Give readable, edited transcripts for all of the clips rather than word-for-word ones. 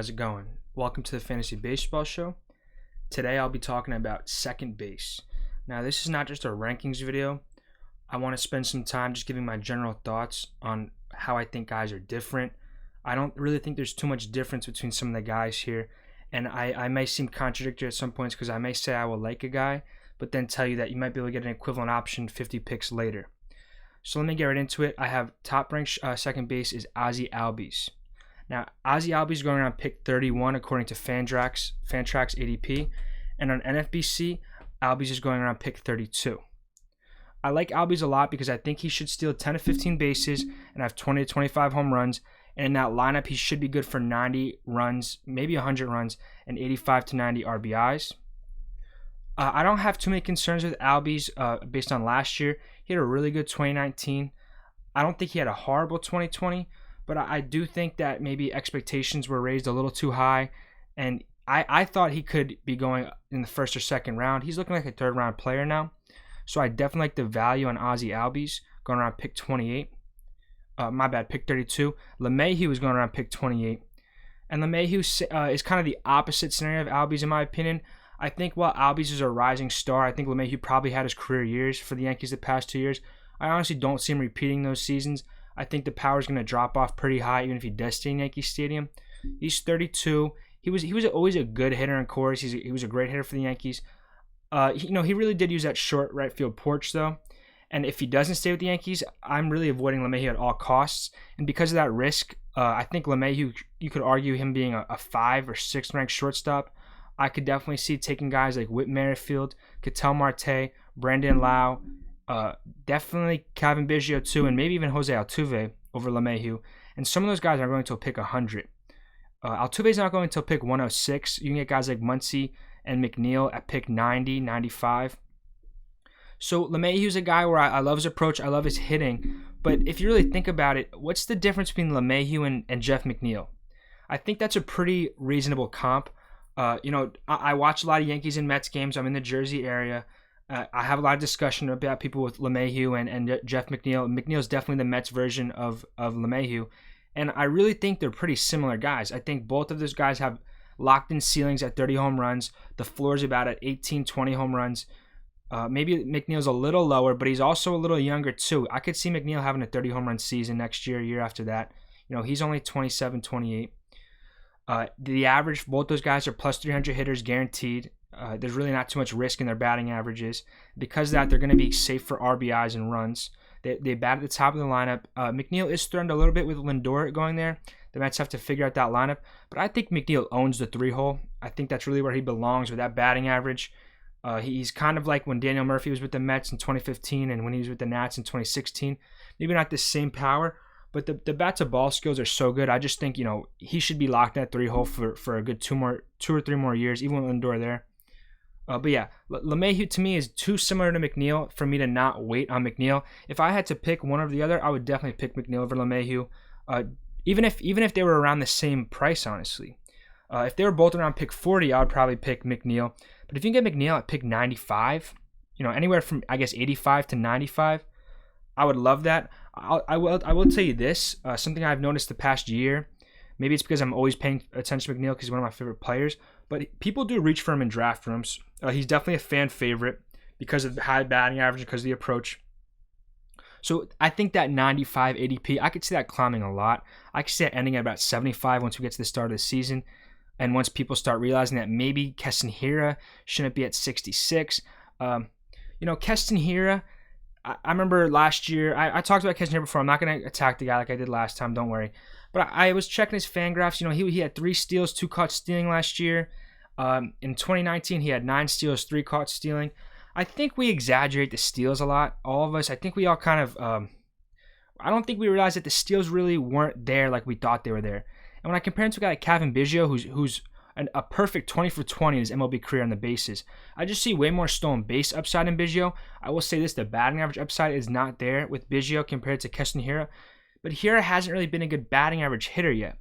how's it going? Welcome to the Fantasy Baseball Show. Today I'll be talking about second base. Now this is not just a rankings video. I want to spend some time just giving my general thoughts on how I think guys are different. I don't really think there's too much difference between some of the guys here, and I may seem contradictory at some points because I may say I will like a guy, but then tell you that you might be able to get an equivalent option 50 picks later. So let me get right into it. I have top ranked second base is Ozzie Albies. Now, Ozzie Albies is going around pick 31 according to Fantrax ADP. And on NFBC, Albies is going around pick 32. I like Albies a lot because I think he should steal 10 to 15 bases and have 20 to 25 home runs. And in that lineup, he should be good for 90 runs, maybe 100 runs, and 85 to 90 RBIs. I don't have too many concerns with Albies based on last year. He had a really good 2019. I don't think he had a horrible 2020. But I do think that maybe expectations were raised a little too high. And I thought he could be going in the first or second round. He's looking like a third round player now. So I definitely like the value on Ozzie Albies going around pick 28. Pick 32. LeMahieu is going around pick 28. And LeMahieu is kind of the opposite scenario of Albies in my opinion. I think while Albies is a rising star, I think LeMahieu probably had his career years for the Yankees the past 2 years. I honestly don't see him repeating those seasons. I think the power is going to drop off pretty high even if he does stay in Yankee Stadium. He's 32. He was always a good hitter in Coors. He was a great hitter for the Yankees. He really did use that short right field porch though. And if he doesn't stay with the Yankees, I'm really avoiding LeMahieu at all costs. And because of that risk, I think LeMahieu, you could argue him being a 5 or 6 ranked shortstop. I could definitely see taking guys like Whit Merrifield, Ketel Marte, Brandon Lowe, definitely Cavan Biggio too, and maybe even Jose Altuve over LeMahieu. And some of those guys are going to pick 100. Altuve's not going to pick 106. You can get guys like Muncy and McNeil at pick 90, 95. So LeMahieu's a guy where I love his approach. I love his hitting. But if you really think about it, what's the difference between LeMahieu and Jeff McNeil? I think that's a pretty reasonable comp. I watch a lot of Yankees and Mets games. I'm in the Jersey area. I have a lot of discussion about people with LeMahieu and Jeff McNeil. McNeil's definitely the Mets version of LeMahieu. And I really think they're pretty similar guys. I think both of those guys have locked-in ceilings at 30 home runs. The floor is about at 18, 20 home runs. Maybe McNeil's a little lower, but he's also a little younger too. I could see McNeil having a 30 home run season next year after that. He's only 27, 28. The average, both those guys are plus 300 hitters guaranteed. There's really not too much risk in their batting averages. Because of that, they're going to be safe for RBIs and runs. They bat at the top of the lineup. McNeil is threatened a little bit with Lindor going there. The Mets have to figure out that lineup. But I think McNeil owns the 3-hole. I think that's really where he belongs with that batting average. He's kind of like when Daniel Murphy was with the Mets in 2015 and when he was with the Nats in 2016. Maybe not the same power, but the bat-to-ball skills are so good. I just think, he should be locked in that 3-hole for a good 2 or 3 more years, even with Lindor there. But yeah, LeMahieu to me is too similar to McNeil for me to not wait on McNeil. If I had to pick one or the other, I would definitely pick McNeil over LeMahieu, even if they were around the same price, honestly. If they were both around pick 40, I would probably pick McNeil. But if you can get McNeil at pick 95, anywhere from, I guess, 85 to 95, I would love that. I will tell you this, something I've noticed the past year. Maybe it's because I'm always paying attention to McNeil because he's one of my favorite players. But people do reach for him in draft rooms. He's definitely a fan favorite because of the high batting average, because of the approach. So I think that 95 ADP, I could see that climbing a lot. I could see that ending at about 75 once we get to the start of the season. And once people start realizing that maybe Keston Hiura shouldn't be at 66. Keston Hiura, I remember last year, I talked about Keston Hiura before. I'm not going to attack the guy like I did last time, don't worry. But I was checking his fan graphs. He had 3 steals, 2 caught stealing last year. In 2019, he had 9 steals, 3 caught stealing. I think we exaggerate the steals a lot, all of us. I think we all kind of, I don't think we realized that the steals really weren't there like we thought they were there. And when I compare him to a guy like Cavan Biggio, who's a perfect 20 for 20 in his MLB career on the bases, I just see way more stolen base upside in Biggio. I will say this, the batting average upside is not there with Biggio compared to Keston Hiura. But Hiura hasn't really been a good batting average hitter yet.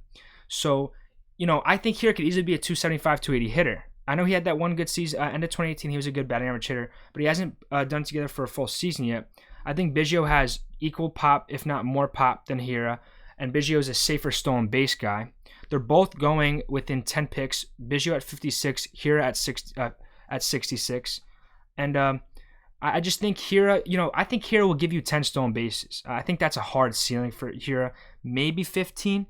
So, I think Hiura could easily be a 275, 280 hitter. I know he had that one good season. End of 2018, he was a good batting average hitter, but he hasn't done it together for a full season yet. I think Biggio has equal pop, if not more pop, than Hiura, and Biggio is a safer stolen base guy. They're both going within 10 picks. Biggio at 56, Hiura at 66. And I just think Hiura, I think Hiura will give you 10 stolen bases. I think that's a hard ceiling for Hiura, maybe 15.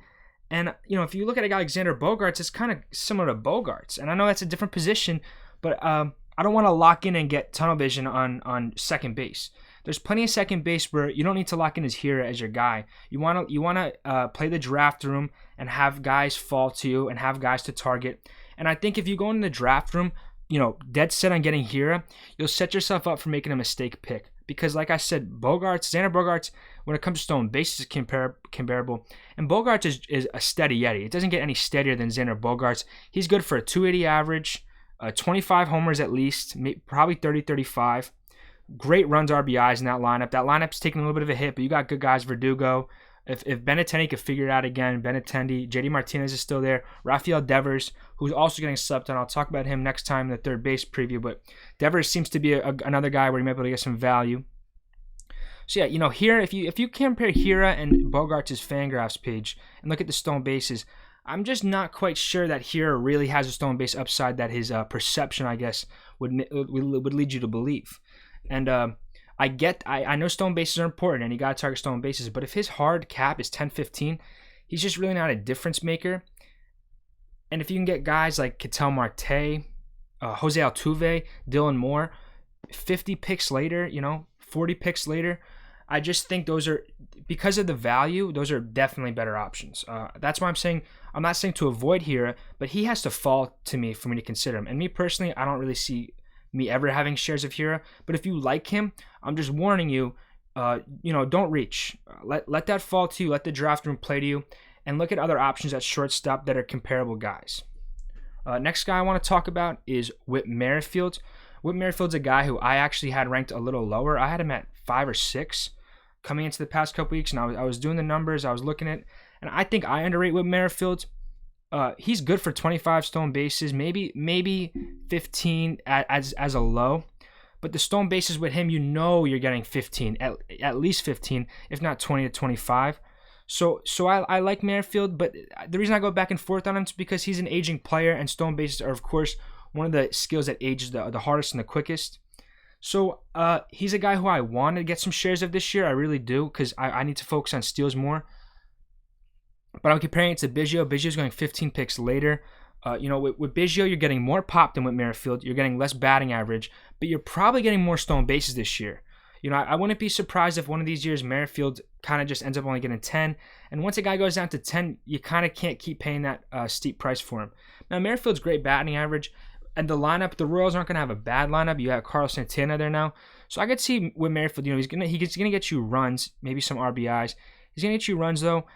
And, if you look at a guy like Xander Bogaerts, it's kind of similar to Bogaerts. And I know that's a different position, but I don't want to lock in and get tunnel vision on second base. There's plenty of second base where you don't need to lock in as Hiura as your guy. You want to play the draft room and have guys fall to you and have guys to target. And I think if you go in the draft room, dead set on getting Hiura, you'll set yourself up for making a mistake pick. Because like I said, Xander Bogaerts, when it comes to stolen bases, is comparable. And Bogaerts is a steady Yeti. It doesn't get any steadier than Xander Bogaerts. He's good for a 280 average, 25 homers at least, probably 30, 35. Great runs, RBIs in that lineup. That lineup's taking a little bit of a hit, but you got good guys. Verdugo. If Benintendi could figure it out again, Benintendi, JD Martinez is still there. Rafael Devers, who's also getting slept on. I'll talk about him next time in the third base preview, but Devers seems to be another guy where you might be able to get some value. So yeah, here, if you compare Hiura and Bogaerts' Fangraphs page and look at the stolen bases, I'm just not quite sure that Hiura really has a stolen base upside that his perception, I guess, would lead you to believe. And I know stolen bases are important and you got to target stolen bases, but if his hard cap is 10-15, he's just really not a difference maker. And if you can get guys like Ketel Marte, Jose Altuve, Dylan Moore, 50 picks later, 40 picks later, I just think those are, because of the value, those are definitely better options. That's why I'm not saying to avoid Hiura, but he has to fall to me for me to consider him. And me personally, I don't really see me ever having shares of Hiura, but if you like him, I'm just warning you, don't reach. Let that fall to you. Let the draft room play to you, and look at other options at shortstop that are comparable guys. Next guy I want to talk about is Whit Merrifield. Whit Merrifield's a guy who I actually had ranked a little lower. I had him at 5 or 6 coming into the past couple weeks, and I was doing the numbers. I was looking at, and I think I underrate Whit Merrifield. He's good for 25 stolen bases, maybe 15 as a low. But the stolen bases with him, you're getting 15, at least 15, if not 20 to 25. So I like Merrifield, but the reason I go back and forth on him is because he's an aging player, and stolen bases are, of course, one of the skills that ages the hardest and the quickest. So he's a guy who I want to get some shares of this year. I really do, because I need to focus on steals more. But I'm comparing it to Biggio. Biggio's going 15 picks later. With Biggio, you're getting more pop than with Merrifield. You're getting less batting average, but you're probably getting more stolen bases this year. I wouldn't be surprised if one of these years Merrifield kind of just ends up only getting 10. And once a guy goes down to 10, you kind of can't keep paying that steep price for him. Now, Merrifield's great batting average. And the lineup, the Royals aren't going to have a bad lineup. You have Carlos Santana there now. So I could see with Merrifield, he's gonna get you runs, maybe some RBIs. He's going to get you runs, though.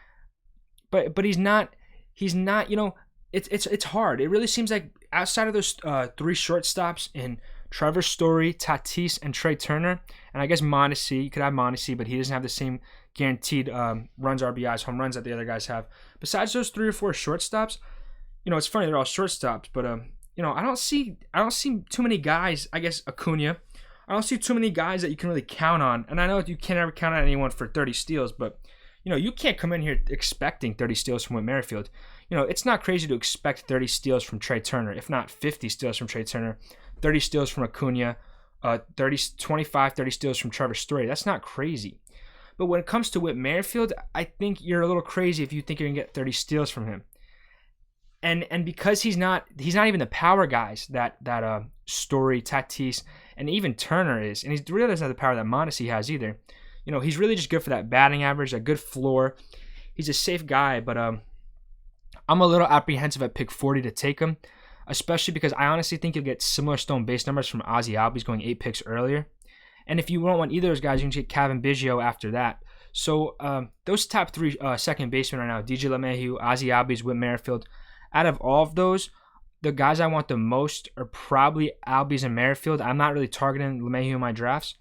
But he's not, it's hard. It really seems like outside of those 3 shortstops in Trevor Story, Tatis, and Trey Turner, and I guess Muncy, you could have Muncy, but he doesn't have the same guaranteed runs, RBIs, home runs that the other guys have. Besides those 3 or 4 shortstops, it's funny, they're all shortstops, but I don't see too many guys, I guess Acuna, I don't see too many guys that you can really count on. And I know you can't ever count on anyone for 30 steals, but you can't come in here expecting 30 steals from Whit Merrifield. It's not crazy to expect 30 steals from Trey Turner, if not 50 steals from Trey Turner, 30 steals from Acuna, 25, 30 steals from Trevor Story. That's not crazy. But when it comes to Whit Merrifield, I think you're a little crazy if you think you're going to get 30 steals from him. And because he's not even the power guys that Story, Tatis, and even Turner is, and he really doesn't have the power that Muncy has either. He's really just good for that batting average, a good floor. He's a safe guy, but I'm a little apprehensive at pick 40 to take him, especially because I honestly think you'll get similar stolen base numbers from Ozzie Albies going 8 picks earlier. And if you don't want either of those guys, you can get Cavan Biggio after that. So those top 3 second basemen right now, DJ LeMahieu, Ozzie Albies, Whit Merrifield. Out of all of those, the guys I want the most are probably Albies and Merrifield. I'm not really targeting LeMahieu in my drafts,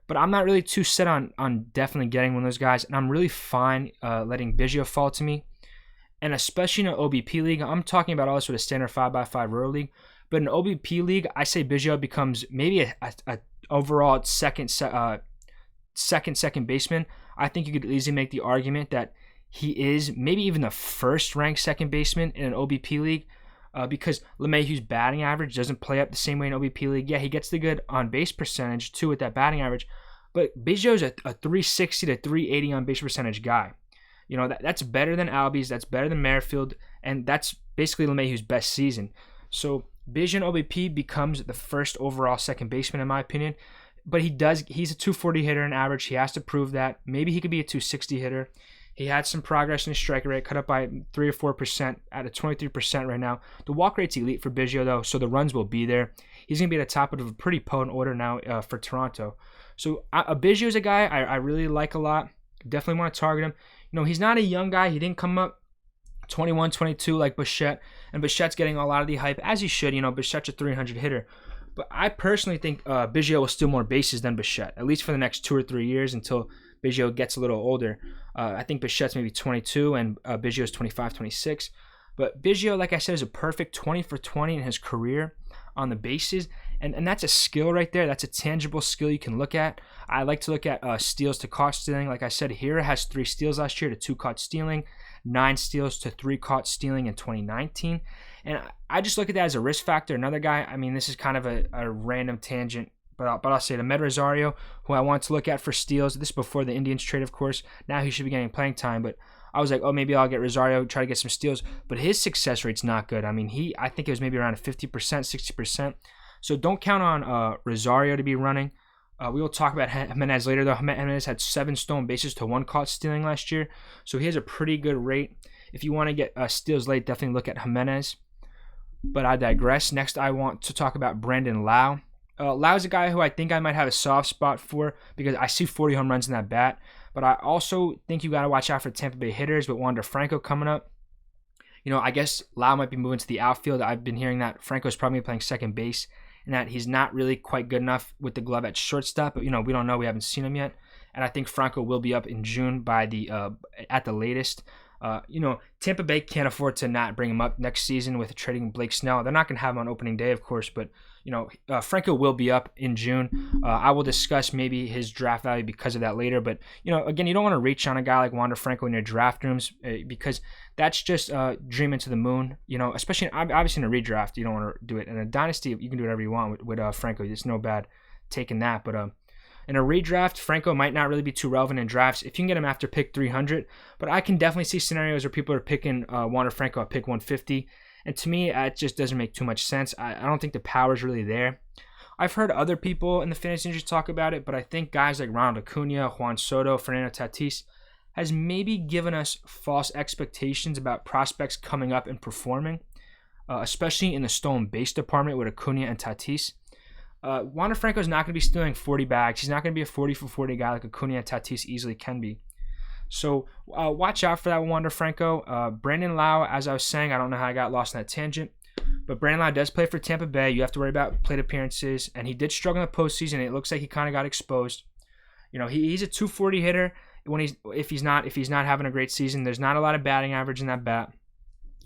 but I'm not really too set on definitely getting one of those guys, and I'm really fine letting Biggio fall to me. And especially in an OBP league, I'm talking about all this with a standard 5x5 rural league, but in an OBP league, I say Biggio becomes maybe a overall second baseman. I think you could easily make the argument that he is maybe even the first ranked second baseman in an OBP league. Because LeMahieu's batting average doesn't play up the same way in OBP league. Yeah, he gets the good on base percentage too with that batting average, but Biggio's a 360 to 380 on base percentage guy. You know, that's better than Albies, that's better than Merrifield, and that's basically LeMahieu's best season. So Biggio and OBP becomes the first overall second baseman in my opinion, but he's a 240 hitter in average. He has to prove that. Maybe he could be a 260 hitter. He had some progress in his strike rate, cut up by 3 or 4% at a 23% right now. The walk rate's elite for Biggio, though, so the runs will be there. He's going to be at the top of a pretty potent order now for Toronto. So Biggio is a guy I really like a lot. Definitely want to target him. You know, he's not a young guy. He didn't come up 21, 22 like Bichette, and Bichette's getting a lot of the hype, as he should. You know, Bichette's a 300 hitter. But I personally think Biggio will steal more bases than Bichette, at least for the next 2 or 3 years until Biggio gets a little older. I think Bichette's maybe 22 and Biggio's 25, 26. But Biggio, like I said, is a perfect 20 for 20 in his career on the bases. And that's a skill right there. That's a tangible skill you can look at. I like to look at steals to caught stealing. Like I said, Hiura has 3 steals last year to 2 caught stealing, 9 steals to 3 caught stealing in 2019. And I just look at that as a risk factor. Another guy, I mean, this is kind of a random tangent, but I'll say the Med Rosario, who I want to look at for steals. This is before the Indians trade, of course. Now he should be getting playing time, but I was like, oh, maybe I'll get Rosario, try to get some steals. But his success rate's not good. I mean, I think it was maybe around 50%, 60%. So don't count on Rosario to be running. We will talk about Jimenez later, though. Jimenez had 7 stolen bases to 1 caught stealing last year, so he has a pretty good rate. If you want to get steals late, definitely look at Jimenez. But I digress. Next, I want to talk about Brandon Lowe. Lau's a guy who I think I might have a soft spot for because I see 40 home runs in that bat. But I also think you got to watch out for Tampa Bay hitters with Wander Franco coming up. You know, I guess Lowe might be moving to the outfield. I've been hearing that Franco's probably playing second base and that he's not really quite good enough with the glove at shortstop. But, you know, we don't know. We haven't seen him yet. And I think Franco will be up in June by at the latest. You know, Tampa Bay can't afford to not bring him up next season with trading Blake Snell. They're not going to have him on opening day, of course, but, you know, Franco will be up in June. I will discuss maybe his draft value because of that later, but, you know, again, you don't want to reach on a guy like Wander Franco in your draft rooms because that's just dreaming to the moon, you know, especially obviously in a redraft. You don't want to do it. In a dynasty, you can do whatever you want with Franco. There's no bad taking that, but in a redraft, Franco might not really be too relevant in drafts if you can get him after pick 300. But I can definitely see scenarios where people are picking Wander Franco at pick 150. And to me, it just doesn't make too much sense. I don't think the power is really there. I've heard other people in the fantasy industry talk about it, but I think guys like Ronald Acuna, Juan Soto, Fernando Tatis has maybe given us false expectations about prospects coming up and performing, especially in the stolen base department with Acuna and Tatis. Wander Franco is not going to be stealing 40 bags. He's not going to be a 40 for 40 guy like Acuna and Tatis easily can be. So watch out for that Wander Franco. Brandon Lowe, as I was saying, I don't know how I got lost in that tangent, but Brandon Lowe does play for Tampa Bay. You have to worry about plate appearances, and he did struggle in the postseason. It looks like he kind of got exposed. You know, he's a 240 hitter. If he's not having a great season, there's not a lot of batting average in that bat.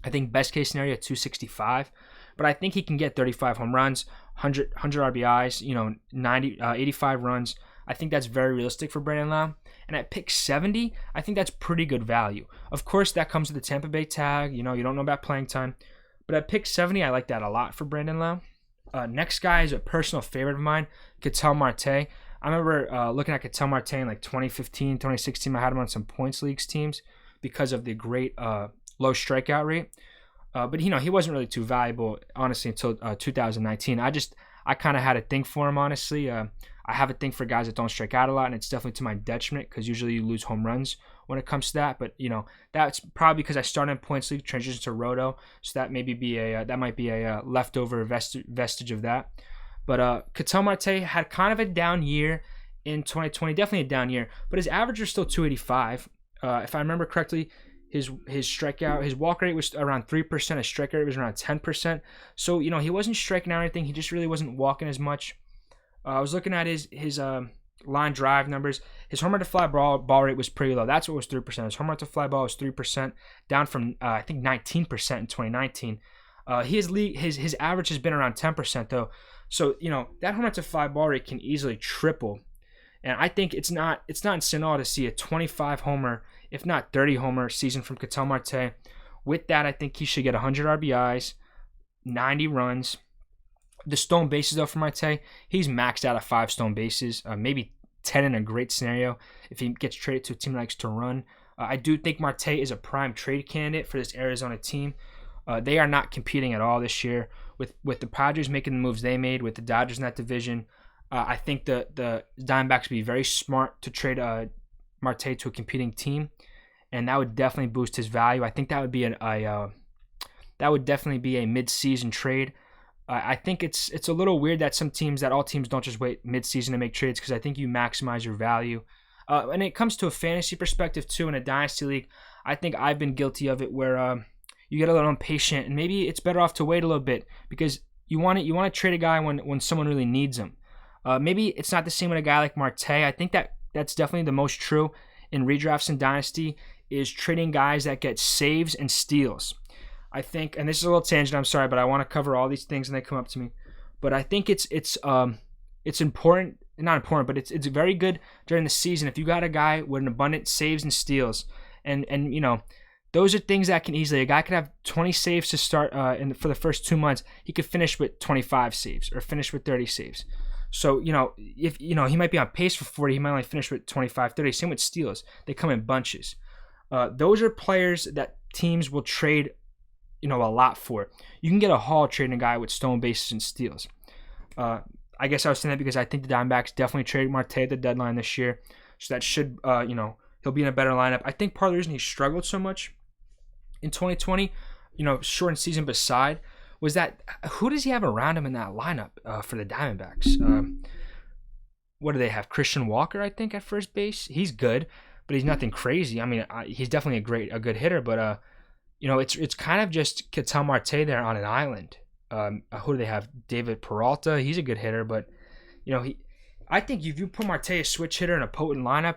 I think best case scenario 265. But I think he can get 35 home runs, 100 RBIs, you know, 85 runs. I think that's very realistic for Brandon Lowe. And at pick 70, I think that's pretty good value. Of course, that comes with the Tampa Bay tag. You know, you don't know about playing time. But at pick 70, I like that a lot for Brandon Lowe. Next guy is a personal favorite of mine, Ketel Marte. I remember looking at Ketel Marte in like 2015, 2016. I had him on some points leagues teams because of the great low strikeout rate. But, you know, he wasn't really too valuable, honestly, until 2019. I kind of had a thing for him, honestly. I have a thing for guys that don't strike out a lot, and it's definitely to my detriment because usually you lose home runs when it comes to that. But, you know, that's probably because I started in points league, transitioned to Roto, so that might be a leftover vestige of that. But Ketel Marte had kind of a down year in 2020, definitely a down year, but his average was still 285. If I remember correctly, his walk rate was around 3%. His strike rate was around 10%. So, you know, he wasn't striking out anything. He just really wasn't walking as much. I was looking at his line drive numbers. His home run to fly ball rate was pretty low. That's what was 3%. His home run to fly ball was 3%, down from I think 19% in 2019. His average has been around 10% though. So, you know, that home run to fly ball rate can easily triple And I think it's not insane at all to see a 25 homer, if not 30 homer season from Ketel Marte. With that, I think he should get 100 RBIs, 90 runs. The stolen bases, though, for Marte, he's maxed out at 5 stolen bases, maybe 10 in a great scenario if he gets traded to a team that likes to run. I do think Marte is a prime trade candidate for this Arizona team. They are not competing at all this year. With the Padres making the moves they made, with the Dodgers in that division, I think the Diamondbacks would be very smart to trade Marte to a competing team, and that would definitely boost his value. I think that would be that would definitely be a mid-season trade. I think it's a little weird that all teams don't just wait mid-season to make trades, because I think you maximize your value. And it comes to a fantasy perspective too in a dynasty league. I think I've been guilty of it where you get a little impatient, and maybe it's better off to wait a little bit, because you want to trade a guy when someone really needs him. Maybe it's not the same with a guy like Marte. I think that's definitely the most true in redrafts and dynasty, is trading guys that get saves and steals. I think, and this is a little tangent, I'm sorry, but I want to cover all these things and they come up to me. But I think it's important, not important, but it's very good during the season if you got a guy with an abundant saves and steals, and you know, those are things that can easily, a guy could have 20 saves to start for the first 2 months. He could finish with 25 saves or finish with 30 saves. So, you know, if he might be on pace for 40, he might only finish with 25, 30. Same with steals. They come in bunches. Those are players that teams will trade, a lot for. You can get a haul trading a guy with stolen bases and steals. I guess I was saying that because I think the Diamondbacks definitely traded Marte at the deadline this year. So that should, he'll be in a better lineup. I think part of the reason he struggled so much in 2020, shortened season beside, was that who does he have around him in that lineup for the Diamondbacks? What do they have? Christian Walker, I think, at first base. He's good, but he's nothing crazy. I mean, he's definitely a good hitter, but it's kind of just Ketel Marte there on an island. Who do they have? David Peralta. He's a good hitter, but I think if you put Marte a switch hitter in a potent lineup,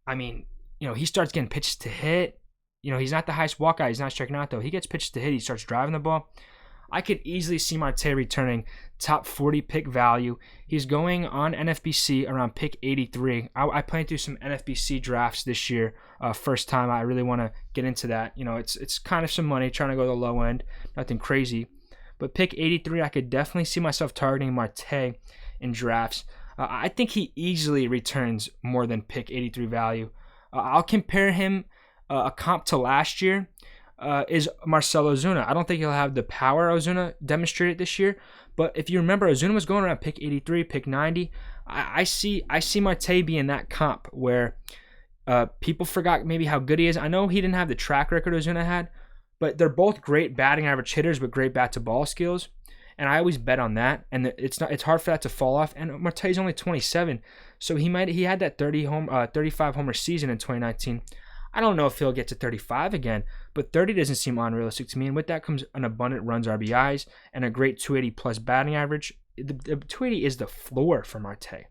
I mean, he starts getting pitches to hit. He's not the highest walk guy. He's not striking out though. He gets pitches to hit. He starts driving the ball. I could easily see Marte returning top 40 pick value. He's going on NFBC around pick 83. I plan to do some NFBC drafts this year. First time. I really want to get into that. It's kind of some money, trying to go to the low end. Nothing crazy. But pick 83, I could definitely see myself targeting Marte in drafts. I think he easily returns more than pick 83 value. I'll compare him, a comp to last year. Is Marcell Ozuna. I don't think he'll have the power Ozuna demonstrated this year, but if you remember, Ozuna was going around pick 83, pick 90. I see Marte being that comp where people forgot maybe how good he is. I know he didn't have the track record Ozuna had, but they're both great batting average hitters with great bat to ball skills, and I always bet on that. And it's hard for that to fall off. And Marte's only 27, so he had that 35 homer season in 2019. I don't know if he'll get to 35 again, but 30 doesn't seem unrealistic to me. And with that comes an abundant runs, RBIs, and a great 280 plus batting average. The 280 is the floor for Marte.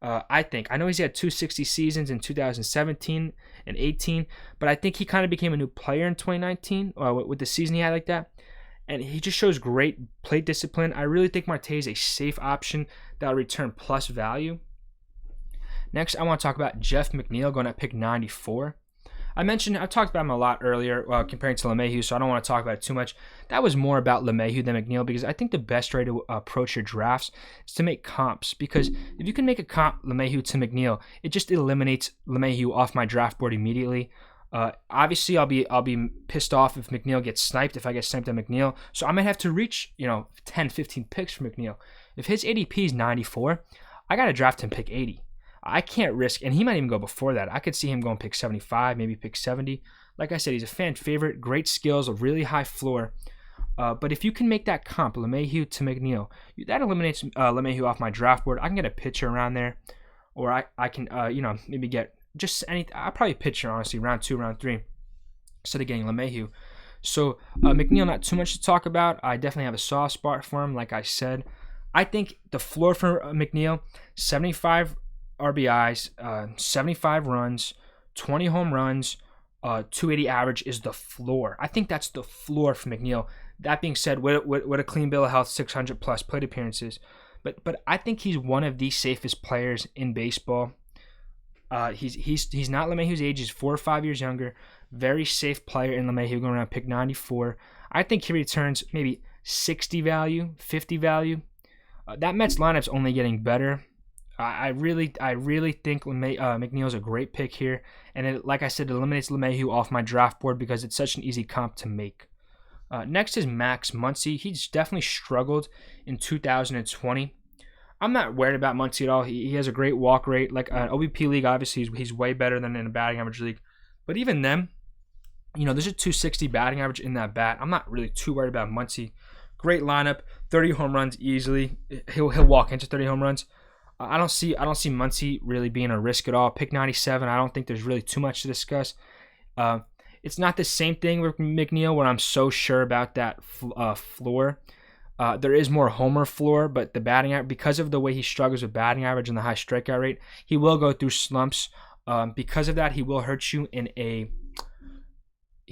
I think. I know he's had 260 seasons in 2017 and 18, but I think he kind of became a new player in 2019 with the season he had like that. And he just shows great plate discipline. I really think Marte is a safe option that'll return plus value. Next, I want to talk about Jeff McNeil going at pick 94. I talked about him a lot earlier comparing to LeMahieu, so I don't want to talk about it too much. That was more about LeMahieu than McNeil, because I think the best way to approach your drafts is to make comps, because if you can make a comp LeMahieu to McNeil, it just eliminates LeMahieu off my draft board immediately. Obviously, I'll be pissed off if McNeil gets sniped, if I get sniped at McNeil, so I might have to reach 10, 15 picks for McNeil. If his ADP is 94, I got to draft him pick 80. I can't risk, and he might even go before that. I could see him going pick 75, maybe pick 70. Like I said, he's a fan favorite, great skills, a really high floor. But if you can make that comp, LeMahieu to McNeil, that eliminates LeMahieu off my draft board. I can get a pitcher around there, or I can, maybe get just anything. I'll probably pitcher, honestly, round 2, round 3, instead of getting LeMahieu. So McNeil, not too much to talk about. I definitely have a soft spot for him, like I said. I think the floor for McNeil, 75 RBIs, 75 runs, 20 home runs, 280 average is the floor. I think that's the floor for McNeil. That being said, with a clean bill of health, 600 plus plate appearances, But I think he's one of the safest players in baseball. He's not LeMahieu's age. He's 4 or 5 years younger. Very safe player in LeMahieu, going around pick 94. I think he returns maybe 60 value, 50 value. That Mets lineup's only getting better. I really think McNeil's a great pick here, and like I said, it eliminates LeMahieu off my draft board because it's such an easy comp to make. Next is Max Muncy. He's definitely struggled in 2020. I'm not worried about Muncy at all. He has a great walk rate. Like an OBP league, obviously he's way better than in a batting average league. But even then, there's a 260 batting average in that bat. I'm not really too worried about Muncy. Great lineup, 30 home runs easily. He'll walk into 30 home runs. I don't see Muncy really being a risk at all. Pick 97. I don't think there's really too much to discuss. It's not the same thing with McNeil where I'm so sure about that floor. There is more homer floor, but the batting average, because of the way he struggles with batting average and the high strikeout rate, he will go through slumps. Because of that, he will hurt you in a.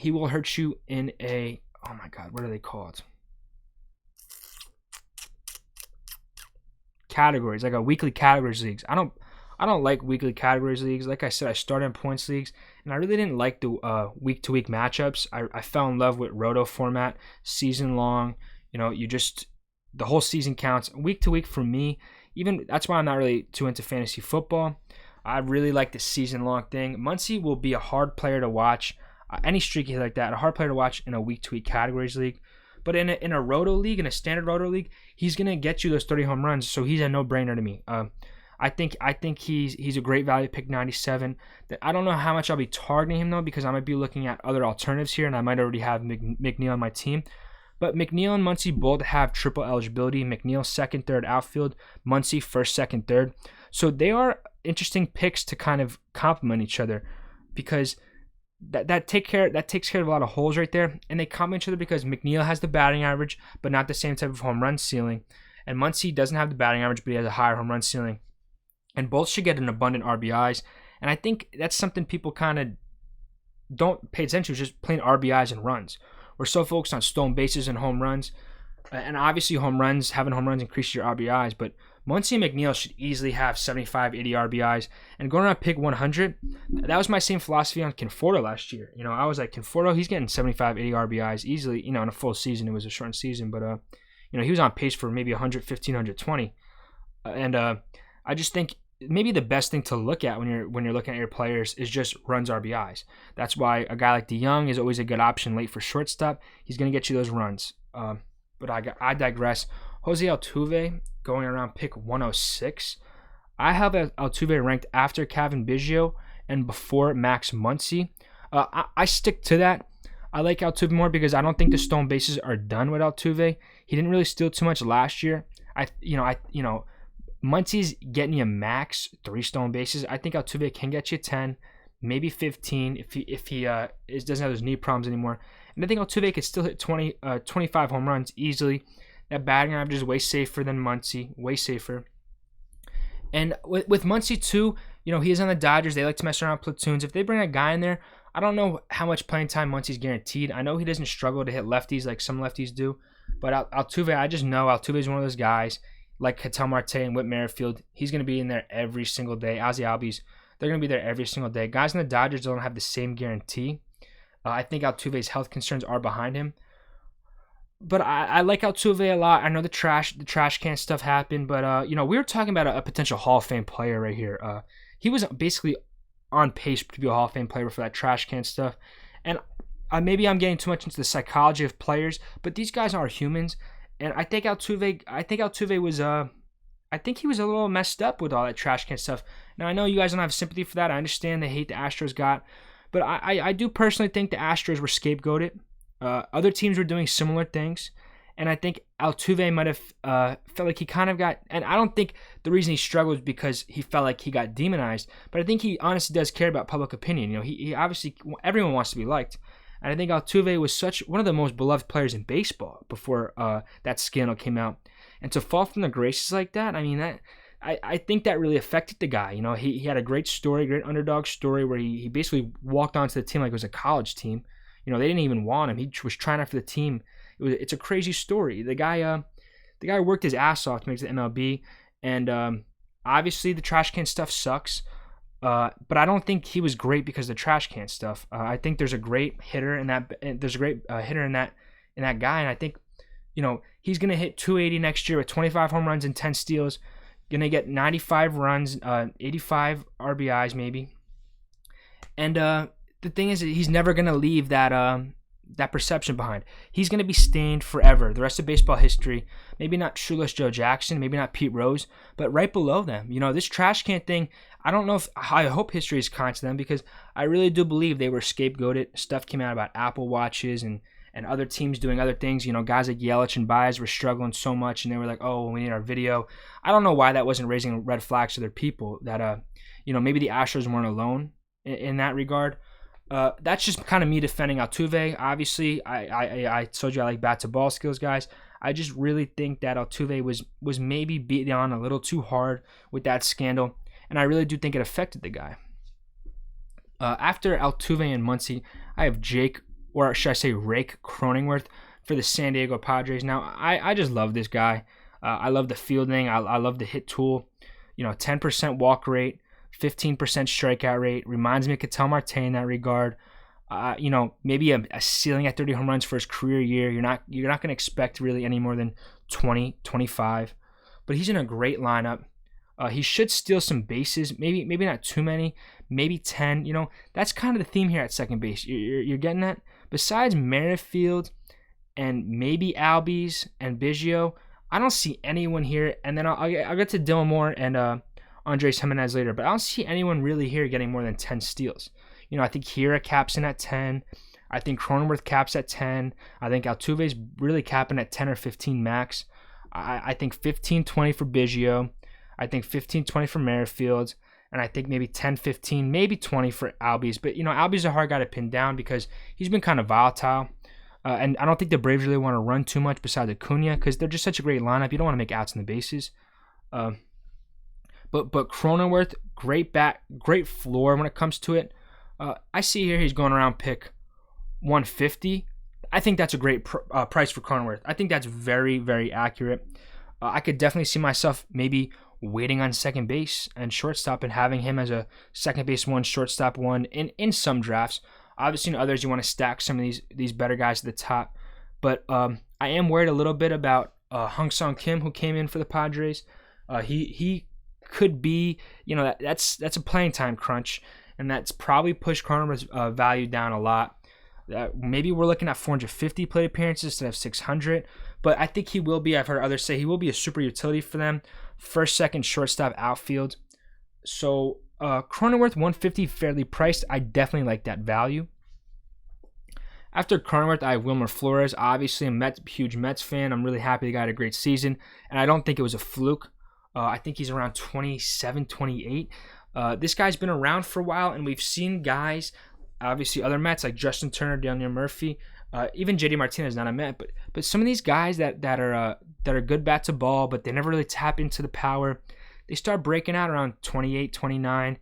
Oh my God, what are they called? Categories, like a weekly categories leagues. I don't like weekly categories leagues. Like I said, I started in points leagues, and I really didn't like the week-to-week matchups. I fell in love with roto format, season long. The whole season counts. Week to week for me, even that's why I'm not really too into fantasy football. I really like the season long thing. Muncy will be a hard player to watch. Any streaky like that, a hard player to watch in a week to week categories league. But in a roto league, in a standard roto league, he's gonna get you those 30 home runs. So he's a no-brainer to me. I think he's a great value, pick 97. I don't know how much I'll be targeting him though, because I might be looking at other alternatives here, and I might already have McNeil on my team. But McNeil and Muncy both have triple eligibility. McNeil second, third outfield. Muncy first, second, third. So they are interesting picks to kind of complement each other, because that takes care of a lot of holes right there, and they complement each other because McNeil has the batting average, but not the same type of home run ceiling, and Muncy doesn't have the batting average, but he has a higher home run ceiling, and both should get an abundant RBIs. And I think that's something people kind of don't pay attention to, just plain RBIs and runs. We're so focused on stolen bases and home runs. And obviously having home runs increases your RBIs. But Muncy and McNeil should easily have 75, 80 RBIs. And going around pick 100, that was my same philosophy on Conforto last year. I was like, Conforto, he's getting 75, 80 RBIs easily. In a full season. It was a short season. But, he was on pace for maybe 115, 120. I just think maybe the best thing to look at when you're looking at your players is just runs, RBIs. That's why a guy like DeYoung is always a good option late for shortstop. He's going to get you those runs. But I digress. Ozzie Altuve going around pick 106. I have Altuve ranked after Cavan Biggio and before Max Muncy. I stick to that. I like Altuve more because I don't think the stolen bases are done with Altuve. He didn't really steal too much last year. Muncy's getting you max 3 stolen bases. I think Altuve can get you 10, maybe 15 if he doesn't have those knee problems anymore. And I think Altuve could still hit 25 home runs easily. That batting average is way safer than Muncy, way safer. And with Muncy too, he is on the Dodgers. They like to mess around with platoons. If they bring a guy in there, I don't know how much playing time Muncy's guaranteed. I know he doesn't struggle to hit lefties like some lefties do, but Altuve, I just know Altuve is one of those guys. Like Ketel Marte and Whit Merrifield, he's going to be in there every single day. Ozzie Albies, they're going to be there every single day. Guys in the Dodgers don't have the same guarantee. I think Altuve's health concerns are behind him. But I like Altuve a lot. I know the trash can stuff happened, but we were talking about a potential Hall of Fame player right here. He was basically on pace to be a Hall of Fame player for that trash can stuff. And maybe I'm getting too much into the psychology of players, but these guys are humans. And I think Altuve was I think he was a little messed up with all that trash can stuff. Now I know you guys don't have sympathy for that. I understand the hate the Astros got, but I do personally think the Astros were scapegoated. Other teams were doing similar things, and I think Altuve might have felt like he kind of got. And I don't think the reason he struggled is because he felt like he got demonized, but I think he honestly does care about public opinion. He obviously, everyone wants to be liked. And I think Altuve was one of the most beloved players in baseball before that scandal came out. And to fall from the graces like that, I think that really affected the guy. He had a great story, great underdog story where he basically walked onto the team like it was a college team. They didn't even want him. He was trying out for the team. It's a crazy story. The guy the guy worked his ass off to make it to the MLB, and obviously the trash can stuff sucks. But I don't think he was great because of the trash can stuff. I think there's a great hitter in that. There's a great hitter in that guy, and I think, he's gonna hit 280 next year with 25 home runs and 10 steals. Gonna get 95 runs, 85 RBIs maybe. And the thing is, he's never gonna leave that perception behind. He's going to be stained forever, the rest of baseball history. Maybe not Shoeless Joe Jackson, maybe not Pete Rose, but right below them. This trash can thing, I don't know if, I hope history is kind to them, because I really do believe they were scapegoated. Stuff came out about Apple Watches and other teams doing other things. Guys like Yelich and Baez were struggling so much, and they were like, oh, we need our video. I don't know why that wasn't raising red flags to their people, that, maybe the Astros weren't alone in that regard. That's just kind of me defending Altuve. Obviously, I told you I like bat to ball skills, guys. I just really think that Altuve was maybe beat on a little too hard with that scandal, and I really do think it affected the guy. After Altuve and Muncy, I have Jake, or should I say Rake Cronenworth, for the San Diego Padres. Now, I just love this guy. I love the fielding. I love the hit tool. 10% walk rate. 15% strikeout rate. Reminds me of Ketel Marte in that regard. Maybe a ceiling at 30 home runs for his career year. You're not going to expect really any more than 20, 25. But he's in a great lineup. He should steal some bases. Maybe not too many. Maybe 10. That's kind of the theme here at second base. You're getting that? Besides Merrifield and maybe Albies and Biggio, I don't see anyone here. And then I'll get to Dylan Moore and Andres Jimenez later, but I don't see anyone really here getting more than 10 steals. I think Hiura caps in at 10. I think Cronenworth caps at 10. I think Altuve's really capping at 10 or 15 max. I think 15, 20 for Biggio. I think 15, 20 for Merrifield. And I think maybe 10, 15, maybe 20 for Albies. But, Albies is a hard guy to pin down because he's been kind of volatile. And I don't think the Braves really want to run too much besides Acuna because they're just such a great lineup. You don't want to make outs in the bases. But Cronenworth, great bat, great floor when it comes to it. I see here he's going around pick 150. I think that's a great price for Cronenworth. I think that's very, very accurate. I could definitely see myself maybe waiting on second base and shortstop and having him as a second base one, shortstop one in some drafts. Obviously, in others, you want to stack some of these better guys at the top. But I am worried a little bit about Hung Sung Kim, who came in for the Padres. He could be, that's a playing time crunch, and that's probably pushed Cronenworth's value down a lot. Maybe we're looking at 450 plate appearances instead of 600, but I think he will be. I've heard others say he will be a super utility for them. First, second, shortstop, outfield. So Cronenworth 150, fairly priced. I definitely like that value. After Cronenworth, I have Wilmer Flores. Obviously, I'm a huge Mets fan. I'm really happy the guy had a great season, and I don't think it was a fluke. I think he's around 27, 28. This guy's been around for a while, and we've seen guys, obviously other Mets like Justin Turner, Daniel Murphy, even JD Martinez, not a Met, but some of these guys that are good bat to ball, but they never really tap into the power. They start breaking out around 28, 29.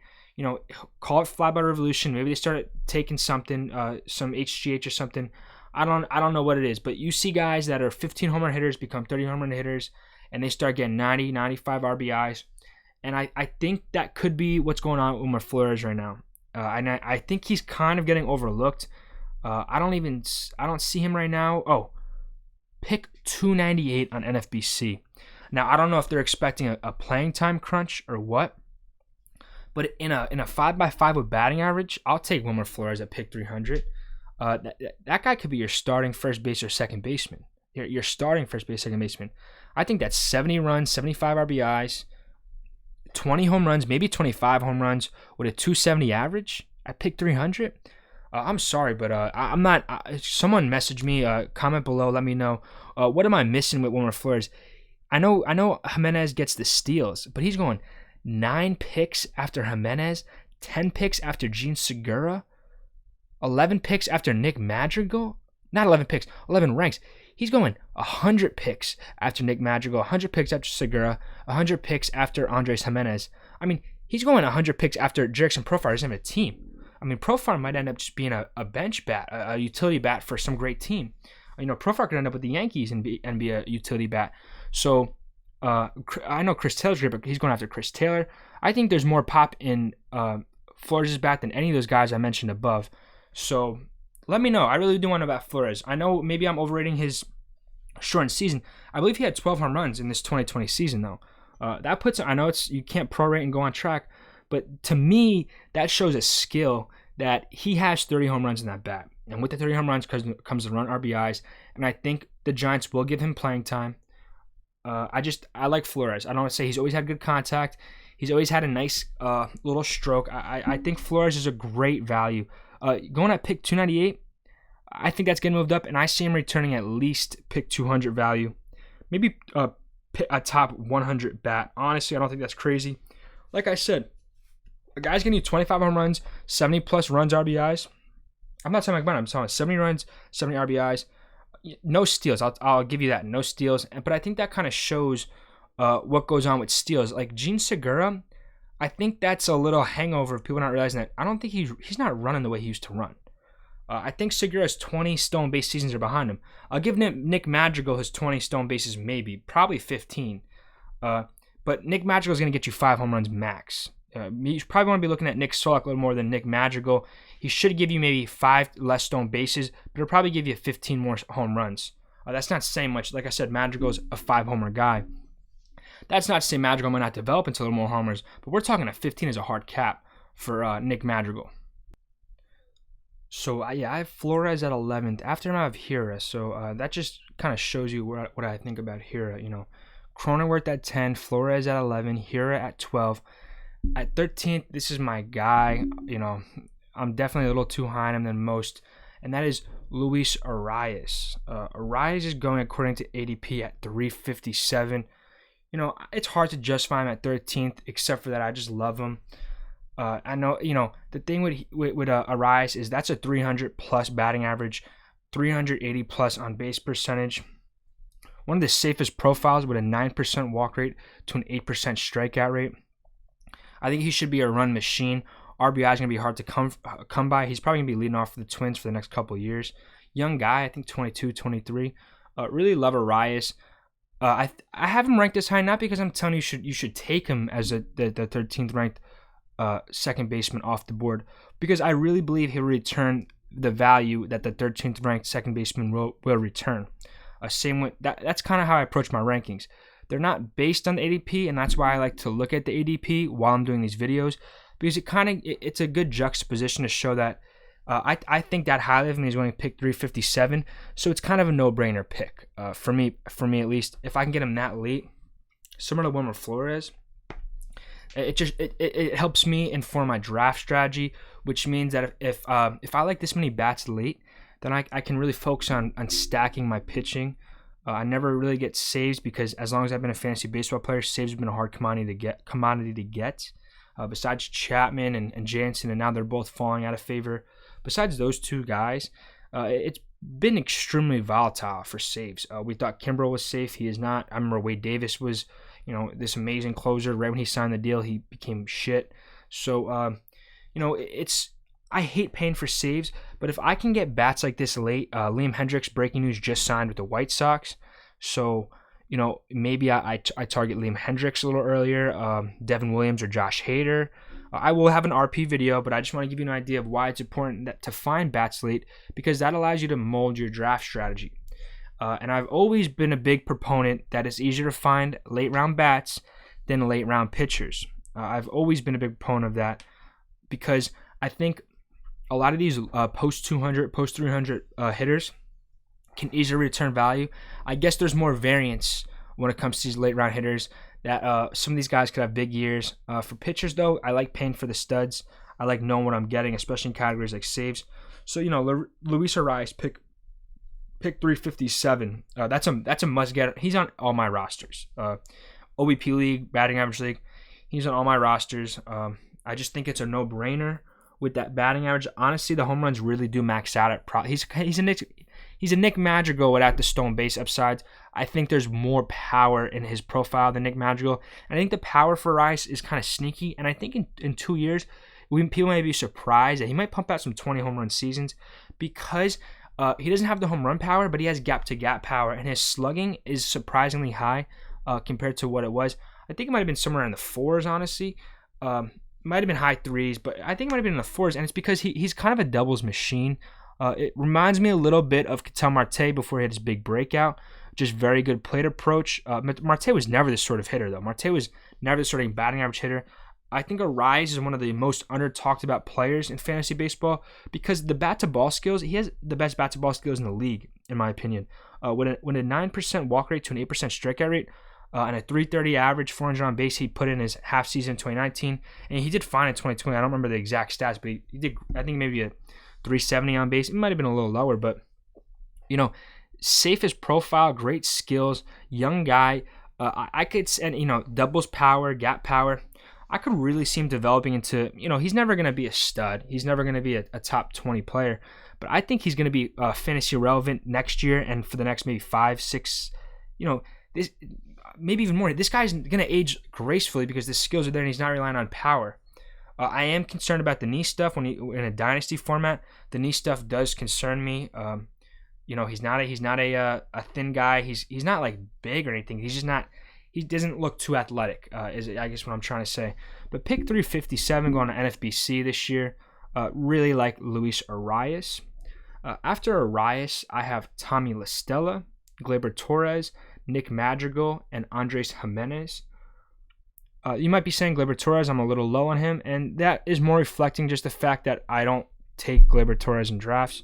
Call it fly by revolution. Maybe they start taking something, some HGH or something. I don't know what it is, but you see guys that are 15 home run hitters become 30 home run hitters, and they start getting 90, 95 RBIs. And I think that could be what's going on with Wilmer Flores right now. And I think he's kind of getting overlooked. I don't see him right now. Oh, pick 298 on NFBC. Now, I don't know if they're expecting a playing time crunch or what, but in a 5x5 with batting average, I'll take Wilmer Flores at pick 300. That guy could be your starting first base or second baseman. Your starting first base, second baseman. I think that's 70 runs, 75 RBIs, 20 home runs, maybe 25 home runs with a 270 average at pick 300. I'm sorry, but I'm not. Someone message me, comment below, let me know. What am I missing with Wilmer Flores? I know Jimenez gets the steals, but he's going 9 picks after Jimenez, 10 picks after Gene Segura, 11 picks after Nick Madrigal. Not 11 picks, 11 ranks. He's going 100 picks after Nick Madrigal, 100 picks after Segura, 100 picks after Andres Jimenez. I mean, he's going 100 picks after Jerickson Profar doesn't have a team. I mean, Profar might end up just being a bench bat, a utility bat for some great team. Profar could end up with the Yankees and be a utility bat. So I know Chris Taylor's great, but he's going after Chris Taylor. I think there's more pop in Flores' bat than any of those guys I mentioned above. So let me know. I really do want to know about Flores. I know maybe I'm overrating his shortened season. I believe he had 12 home runs in this 2020 season, though. That puts, I know you can't prorate and go on track, but to me, that shows a skill that he has 30 home runs in that bat. And with the 30 home runs comes the run RBIs, and I think the Giants will give him playing time. I like Flores. I don't want to say he's always had good contact. He's always had a nice little stroke. I think Flores is a great value. Going at pick 298, I think that's getting moved up, and I see him returning at least pick 200 value. Maybe a top 100 bat. Honestly, I don't think that's crazy. Like I said, a guy's getting you 25 home runs, 70 plus runs, RBIs. I'm not talking about I'm talking 70 runs, 70 RBIs. No steals. I'll give you that. No steals. But I think that kind of shows what goes on with steals. Like Gene Segura, I think that's a little hangover of people not realizing that. I don't think he's not running the way he used to run. I think Segura's 20 stolen base seasons are behind him. I'll give Nick Madrigal his 20 stolen bases, maybe. Probably 15. But Nick Madrigal is going to get you 5 home runs max. You probably want to be looking at Nick Solak a little more than Nick Madrigal. He should give you maybe 5 less stolen bases, but he'll probably give you 15 more home runs. That's not saying much. Like I said, Madrigal's a 5-homer guy. That's not to say Madrigal might not develop into a little more homers, but we're talking at 15 as a hard cap for Nick Madrigal. So, I have Flores at 11th. After him, I have Hiura. So, that just kind of shows you what I think about Hiura. You know, Cronenworth at 10, Flores at 11, Hiura at 12. At 13th, this is my guy. You know, I'm definitely a little too high on him than most, and that is Luis Arraez. Arraez is going according to ADP at 357. You know, it's hard to justify him at 13th, except for that I just love him. I know, you know, the thing with Arraez is that's a 300 plus batting average, 380 plus on base percentage. One of the safest profiles with a 9% walk rate to an 8% strikeout rate. I think he should be a run machine. RBI is going to be hard to come by. He's probably going to be leading off for the Twins for the next couple of years. Young guy, I think 22, 23. Really love Arraez. I have him ranked this high not because I'm telling you should take him as the 13th ranked second baseman off the board, because I really believe he'll return the value that the 13th ranked second baseman will return. Same with that's kind of how I approach my rankings. They're not based on the ADP, and that's why I like to look at the ADP while I'm doing these videos, because it's a good juxtaposition to show that I think that highly of him. He's only picked 357, so it's kind of a no-brainer pick for me at least. If I can get him that late, similar to Wilmer Flores, it helps me inform my draft strategy, which means that if I like this many bats late, then I can really focus on stacking my pitching. I never really get saves because as long as I've been a fantasy baseball player, saves have been a hard commodity to get. Besides Chapman and Jansen, and now they're both falling out of favor. Besides those two guys, it's been extremely volatile for saves. We thought Kimbrel was safe. He is not. I remember Wade Davis was, this amazing closer. Right when he signed the deal, he became shit. So, I hate paying for saves, but if I can get bats like this late, Liam Hendriks, breaking news, just signed with the White Sox. So, maybe I target Liam Hendriks a little earlier, Devin Williams or Josh Hader. I will have an RP video, but I just want to give you an idea of why it's important to find bats late, because that allows you to mold your draft strategy. And I've always been a big proponent that it's easier to find late round bats than late round pitchers. I've always been a big proponent of that, because I think a lot of these post 200, post 300 hitters can easily return value. I guess there's more variance when it comes to these late round hitters, that some of these guys could have big years. For pitchers, though, I like paying for the studs. I like knowing what I'm getting, especially in categories like saves. So, Luis Arraez, pick 357. That's a must get. He's on all my rosters. OBP league, batting average league. He's on all my rosters. I just think it's a no-brainer with that batting average. Honestly, the home runs really do max out at he's a Nick Madrigal without the stolen base upsides. I think there's more power in his profile than Nick Madrigal. And I think the power for Rice is kind of sneaky. And I think in 2 years, people may be surprised that he might pump out some 20 home run seasons, because He doesn't have the home run power, but he has gap-to-gap power, and his slugging is surprisingly high compared to what it was. I think it might have been somewhere in the 4s, honestly. Might have been high 3s, but I think it might have been in the 4s, and it's because he's kind of a doubles machine. It reminds me a little bit of Ketel Marte before he had his big breakout. Just very good plate approach. Marte was never this sort of hitter, though. Marte was never this sort of batting average hitter. I think Arraez is one of the most under-talked about players in fantasy baseball because the bat-to-ball skills, he has the best bat-to-ball skills in the league, in my opinion. With a 9% walk rate to an 8% strikeout rate, and a 330 average, 400 on base, he put in his half season in 2019, and he did fine in 2020. I don't remember the exact stats, but he did, I think, maybe a 370 on base. It might have been a little lower, but, safest profile, great skills, young guy. I could, and doubles power, gap power. I could really see him developing into, he's never going to be a stud. He's never going to be a top 20 player. But I think he's going to be fantasy relevant next year and for the next maybe 5, 6, this maybe even more. This guy's going to age gracefully because the skills are there and he's not relying on power. I am concerned about the knee stuff in a dynasty format. The knee stuff does concern me. He's not a thin guy. He's not like big or anything. He's just not. He doesn't look too athletic, is I guess what I'm trying to say. But pick 357 going to NFBC this year. Really like Luis Arraez. After Arraez, I have Tommy La Stella, Gleyber Torres, Nick Madrigal, and Andres Jimenez. You might be saying Gleyber Torres, I'm a little low on him, and that is more reflecting just the fact that I don't take Gleyber Torres in drafts.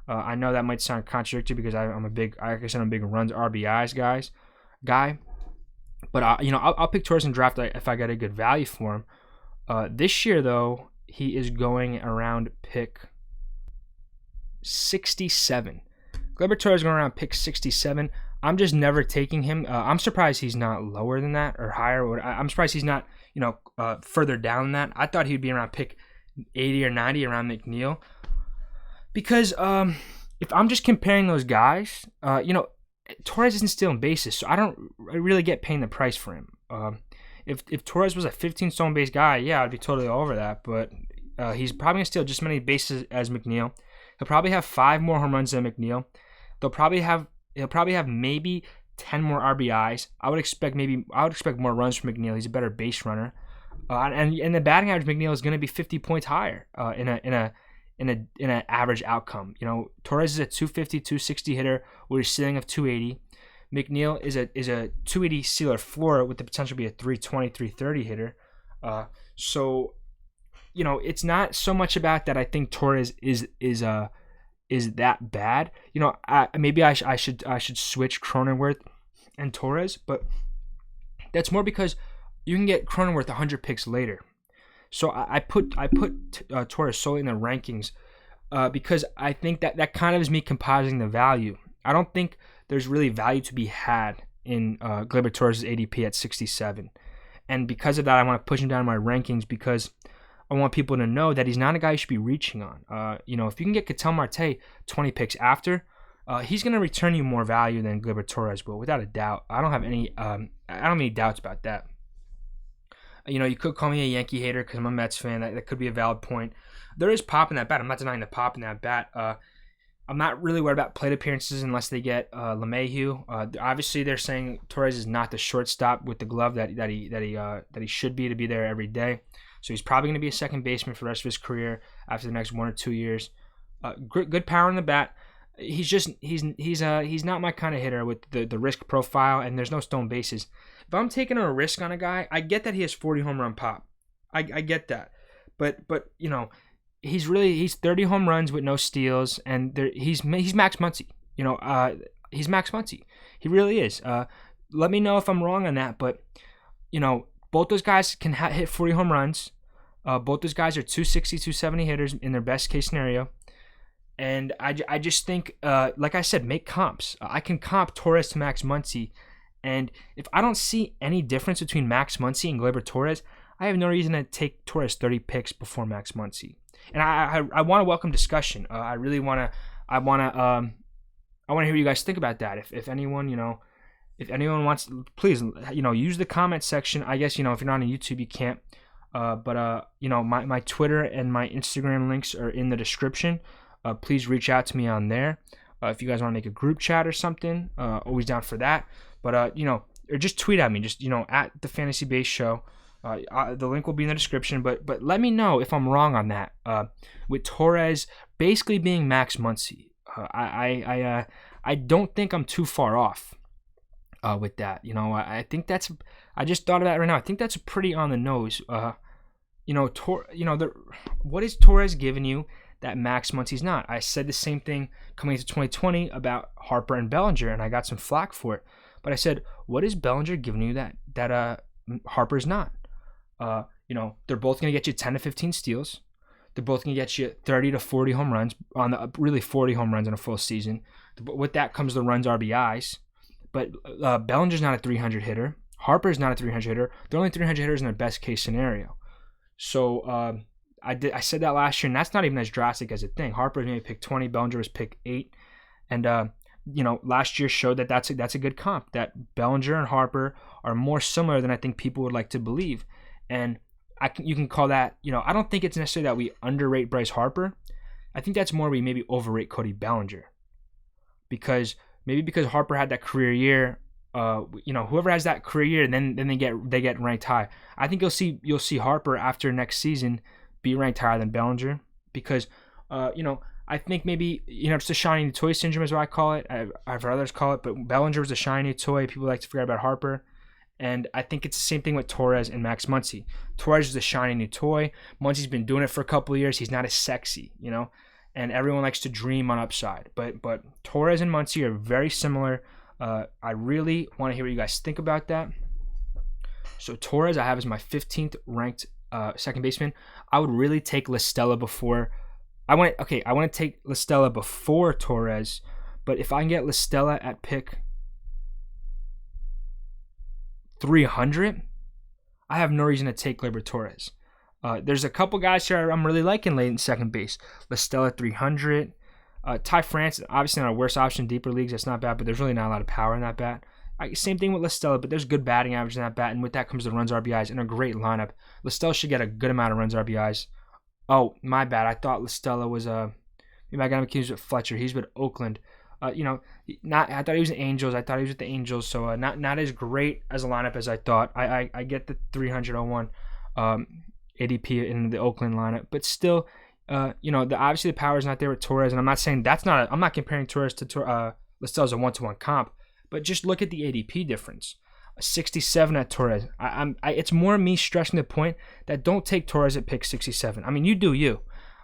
I know that might sound contradictory because I'm a big runs RBIs guy. But I'll pick Torres in draft if I get a good value for him. This year though, he is going around pick 67. Gleyber Torres going around pick 67. I'm just never taking him. I'm surprised he's not lower than that or higher. I'm surprised he's not further down than that. I thought he'd be around pick 80 or 90 around McNeil. Because if I'm just comparing those guys, Torres isn't stealing bases, so I don't really get paying the price for him. If Torres was a 15 stolen base guy, yeah, I'd be totally over that. But he's probably gonna steal just as many bases as McNeil. He'll probably have 5 more home runs than McNeil. He'll probably have maybe 10 more RBIs. I would expect more runs from McNeil. He's a better base runner, and the batting average McNeil is gonna be 50 points higher in an average outcome. Torres is a 250, 260 hitter with a ceiling of 280. McNeil is a 280 ceiling floor with the potential to be a 320, 330 hitter. So it's not so much about that. I think Torres is that bad. Maybe I should switch Cronenworth and Torres, but that's more because you can get Cronenworth 100 picks later. So I put Torres solely in the rankings because I think that kind of is me compositing the value. I don't think there's really value to be had in Gleyber Torres' ADP at 67. And because of that, I want to push him down in my rankings because I want people to know that he's not a guy you should be reaching on. If you can get Ketel Marte 20 picks after, he's going to return you more value than Gleyber Torres will, without a doubt. I don't have any doubts about that. You could call me a Yankee hater because I'm a Mets fan. That could be a valid point. There is pop in that bat. I'm not denying the pop in that bat. I'm not really worried about plate appearances unless they get LeMahieu. Obviously, they're saying Torres is not the shortstop with the glove that he should be to be there every day. So he's probably going to be a second baseman for the rest of his career after the next 1 or 2 years. Good power in the bat. He's not my kind of hitter with the risk profile, and there's no stolen bases. If I'm taking a risk on a guy, I get that he has 40 home run pop. I get that, but he's 30 home runs with no steals, and he's Max Muncy. He's Max Muncy. He really is. Let me know if I'm wrong on that, but both those guys can hit 40 home runs. Both those guys are 260, 270 hitters in their best case scenario. And I just think, like I said, make comps. I can comp Torres to Max Muncy. And if I don't see any difference between Max Muncy and Gleyber Torres, I have no reason to take Torres 30 picks before Max Muncy. And I want to welcome discussion. I really want to. I want to hear what you guys think about that. If anyone wants, please use the comment section. I guess if you're not on YouTube, you can't. But my Twitter and my Instagram links are in the description. please reach out to me on there. If you guys want to make a group chat or something, always down for that. But, or just tweet at me, just, at the Fantasy Base Show. The link will be in the description, but let me know if I'm wrong on that. With Torres basically being Max Muncy, I don't think I'm too far off with that. I think that's. I just thought of that right now. I think that's pretty on the nose. What is Torres giving you that Max Muncy's not? I said the same thing coming into 2020 about Harper and Bellinger, and I got some flack for it. But I said, what is Bellinger giving you that Harper's not? They're both going to get you 10 to 15 steals. They're both going to get you 30 to 40 home runs, really 40 home runs in a full season. With that comes the runs, RBIs. But Bellinger's not a 300 hitter. Harper's not a 300 hitter. They're only 300 hitters in their best case scenario. So I said that last year, and that's not even as drastic as a thing. Harper was maybe pick 20, Bellinger was pick 8, and last year showed that that's a good comp. That Bellinger and Harper are more similar than I think people would like to believe, and you can call that. I don't think it's necessarily that we underrate Bryce Harper. I think that's more we maybe overrate Cody Bellinger, because Harper had that career year. Whoever has that career year, then they get ranked high. I think you'll see Harper after next season be ranked higher than Bellinger, because I think maybe it's the shiny new toy syndrome is what I call it. I've heard others call it, but Bellinger was a shiny new toy. People like to forget about Harper, and I think it's the same thing with Torres and Max Muncy. Torres is a shiny new toy. Muncy's been doing it for a couple of years. He's not as sexy, and everyone likes to dream on upside. But Torres and Muncy are very similar. I really want to hear what you guys think about that. So Torres I have as my 15th ranked second baseman. I would really take La Stella before. I want to take La Stella before Torres, but if I can get La Stella at pick 300, I have no reason to take Gleyber Torres. There's a couple guys here I'm really liking late in second base. La Stella 300. Ty France, obviously not a worse option in deeper leagues. That's not bad, but there's really not a lot of power in that bat. Same thing with La Stella, but there's good batting average in that bat, and with that comes the runs, RBIs, and a great lineup. La Stella should get a good amount of runs, RBIs. Oh, my bad. I thought La Stella was maybe I got him confused with Fletcher. He's with Oakland. I thought he was with Angels. I thought he was with the Angels, so not as great as a lineup as I thought. I get the 301 ADP in the Oakland lineup, but still. Obviously the power is not there with Torres, and I'm not saying I'm not comparing Torres to La Stella as a 1-to-1 comp, but just look at the ADP difference. A 67 at Torres. It's more me stressing the point that don't take Torres at pick 67. I mean, you do you.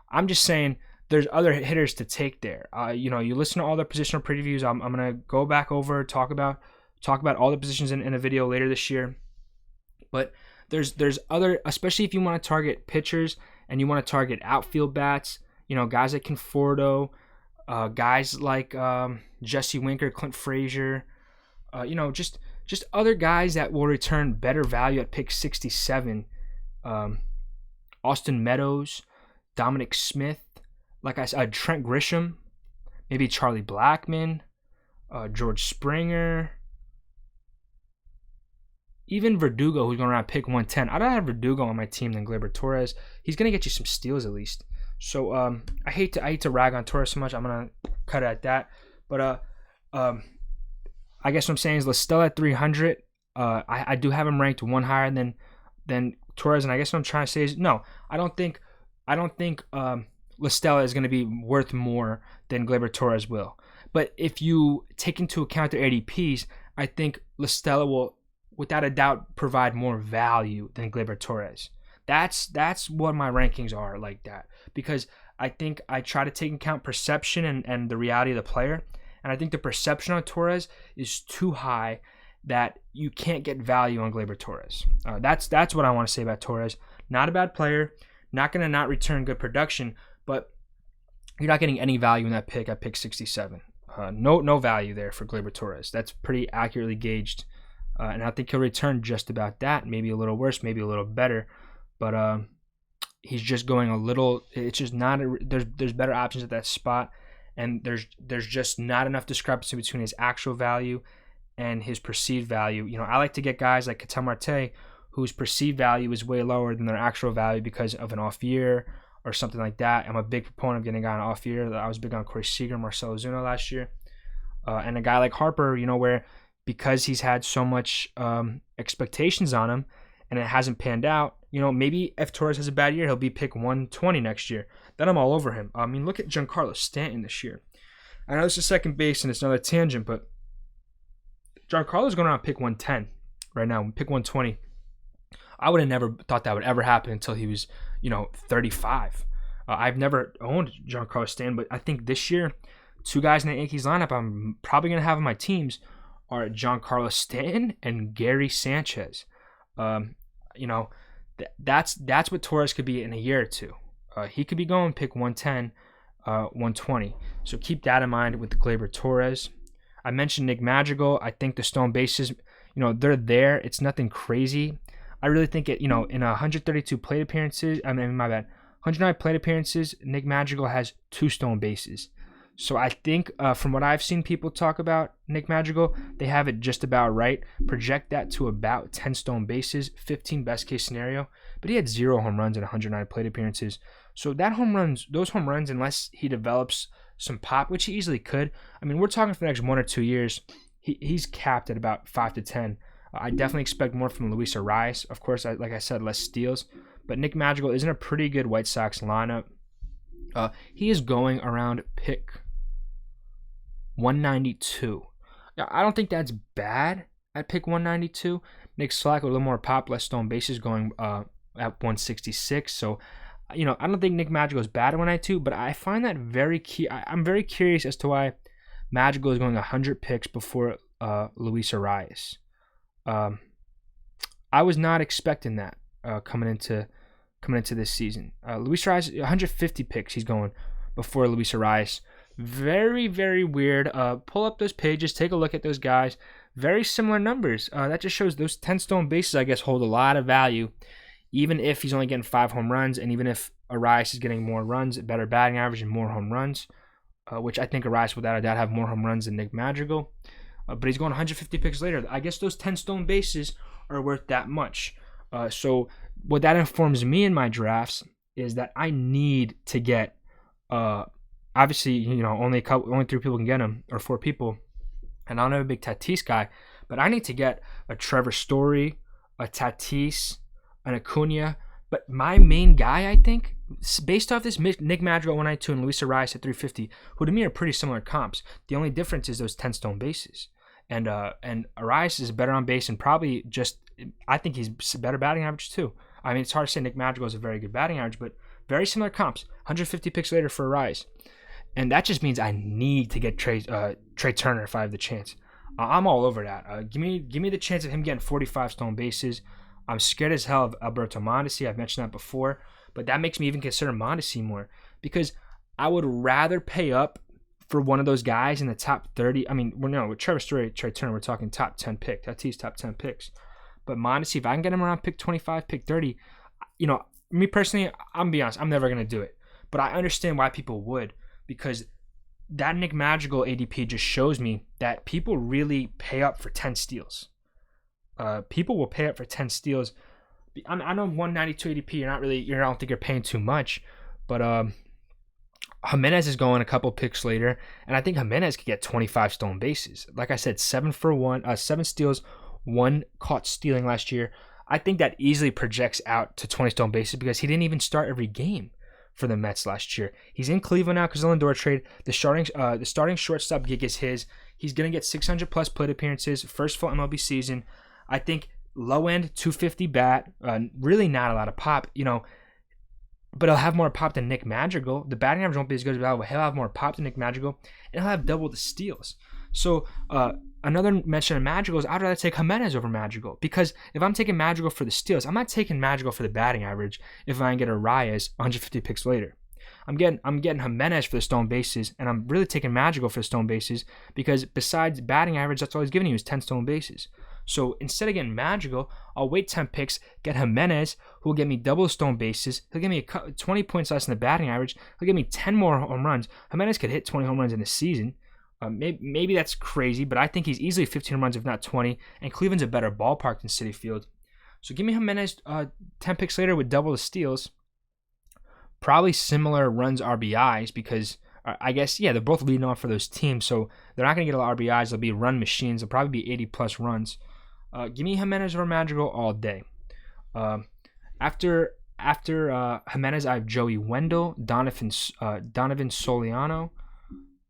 I'm just saying there's other hitters to take there. You listen to all the positional previews. I'm gonna go back over talk about all the positions in a video later this year, but there's other, especially if you want to target pitchers. And you want to target outfield bats, guys like Conforto, guys like Jesse Winker, Clint Frazier, just other guys that will return better value at pick 67. Austin Meadows, Dominic Smith, like I said, Trent Grisham, maybe Charlie Blackmon, George Springer. Even Verdugo, who's going around pick 110. I'd rather have Verdugo on my team than Gleyber Torres. He's going to get you some steals at least. So I hate to rag on Torres so much. I'm going to cut it at that. But I guess what I'm saying is La Stella at 300. I do have him ranked one higher than Torres. And I guess what I'm trying to say is no. I don't think La Stella is going to be worth more than Gleyber Torres will. But if you take into account their ADPs, I think La Stella will, without a doubt, provide more value than Gleyber Torres. That's what my rankings are like that, because I think I try to take into account perception and the reality of the player, and I think the perception on Torres is too high that you can't get value on Gleyber Torres. That's what I want to say about Torres. Not a bad player, not going to not return good production, but you're not getting any value in that pick at pick 67. No value there for Gleyber Torres. That's pretty accurately gauged. And I think he'll return just about that, maybe a little worse, maybe a little better, but he's just going a little. It's just not. There's better options at that spot, and there's just not enough discrepancy between his actual value and his perceived value. I like to get guys like Ketel Marte, whose perceived value is way lower than their actual value because of an off year, or something like that. I'm a big proponent of getting a guy on off year. I was big on Corey Seager, Marcell Ozuna last year. And a guy like Harper, where because he's had so much expectations on him and it hasn't panned out, maybe if Torres has a bad year, he'll be pick 120 next year. Then I'm all over him. I mean, look at Giancarlo Stanton this year. I know this is second base and it's another tangent, but Giancarlo's going around pick 110 right now, pick 120. I would have never thought that would ever happen until he was, 35. I've never owned Giancarlo Stanton, but I think this year, two guys in the Yankees lineup I'm probably going to have on my teams are Giancarlo Stanton and Gary Sanchez. That's what Torres could be in a year or two. He could be going pick 110, 120. So keep that in mind with the Gleyber Torres. I mentioned Nick Madrigal. I think the stolen bases, they're there. It's nothing crazy. I really think in 132 plate appearances, 109 plate appearances, Nick Madrigal has 2 stolen bases. So I think from what I've seen people talk about Nick Madrigal, they have it just about right. Project that to about 10 stolen bases, 15 best case scenario. But he had 0 home runs in 109 plate appearances. So those home runs, unless he develops some pop, which he easily could. I mean, we're talking for the next 1 or 2 years. He's capped at about 5 to 10. I definitely expect more from Luis Arraez. Of course, like I said, less steals. But Nick Madrigal is in a pretty good White Sox lineup. He is going around pick 192. Now, I don't think that's bad at pick 192. Nick Slack with a little more pop, less stolen bases, going at 166. So, I don't think Nick Madrigal is bad at 192, but I find that very key. I'm very curious as to why Madrigal is going 100 picks before Luis Arraez. I was not expecting that coming into this season. Luis Arraez, 150 picks he's going before Luis Arraez. Very, very weird. Pull up those pages, take a look at those guys. Very similar numbers. That just shows those 10 stolen bases, I guess, hold a lot of value, even if he's only getting 5 home runs, and even if Arraez is getting more runs, better batting average, and more home runs, which I think Arraez, without a doubt, have more home runs than Nick Madrigal. But he's going 150 picks later. I guess those 10 stolen bases are worth that much. So what that informs me in my drafts is that I need to get, obviously, only 3 people can get him, or 4 people. And I'm not a big Tatis guy, but I need to get a Trevor Story, a Tatis, an Acuna. But my main guy, I think, based off this, Nick Madrigal 192 and Luis Arraez at 350, who to me are pretty similar comps. The only difference is those 10 stolen bases. And Arraez is better on base and probably I think he's better batting average too. I mean, it's hard to say Nick Madrigal is a very good batting average, but very similar comps. 150 picks later for Arraez. And that just means I need to get Trey Turner if I have the chance. I'm all over that. Give me the chance of him getting 45 stolen bases. I'm scared as hell of Alberto Mondesi. I've mentioned that before. But that makes me even consider Mondesi more. Because I would rather pay up for one of those guys in the top 30. I mean, with Trevor Story, Trey Turner, we're talking top 10 pick. Tatis, top 10 picks. But Mondesi, if I can get him around pick 25, pick 30, me personally, I'm going to be honest, I'm never going to do it. But I understand why people would. Because that Nick Madrigal ADP just shows me that people really pay up for 10 steals. People will pay up for 10 steals. I know 192 ADP, I don't think you're paying too much, but Jimenez is going a couple picks later, and I think Jimenez could get 25 stolen bases. Like I said, 7 steals, 1 caught stealing last year. I think that easily projects out to 20 stolen bases because he didn't even start every game for the Mets last year. He's in Cleveland now because of the Lindor trade. The starting shortstop gig is his. He's going to get 600 plus plate appearances, first full MLB season. I think low end 250 bat, really not a lot of pop, but he'll have more pop than Nick Madrigal. The batting average won't be as good as Val, but he'll have more pop than Nick Madrigal, and he'll have double the steals. So another mention of Madrigal is I'd rather take Jimenez over Madrigal, because if I'm taking Madrigal for the steals, I'm not taking Madrigal for the batting average if I can get Arraez 150 picks later. I'm getting Jimenez for the stolen bases, and I'm really taking Madrigal for the stolen bases because besides batting average, that's all he's giving you is 10 stolen bases. So instead of getting Madrigal, I'll wait 10 picks, get Jimenez, who will get me double the stolen bases. He'll give me 20 points less than the batting average. He'll give me 10 more home runs. Jimenez could hit 20 home runs in a season. Maybe that's crazy, but I think he's easily 15 home runs, if not 20, and Cleveland's a better ballpark than Citi Field. So give me Jimenez 10 picks later with double the steals. Probably similar runs RBIs because I guess, yeah, they're both leading off for those teams. So they're not going to get a lot of RBIs. They'll be run machines. They'll probably be 80-plus runs. Give me Jimenez over Madrigal all day. After Jimenez, I have Joey Wendell, Donovan Soliano,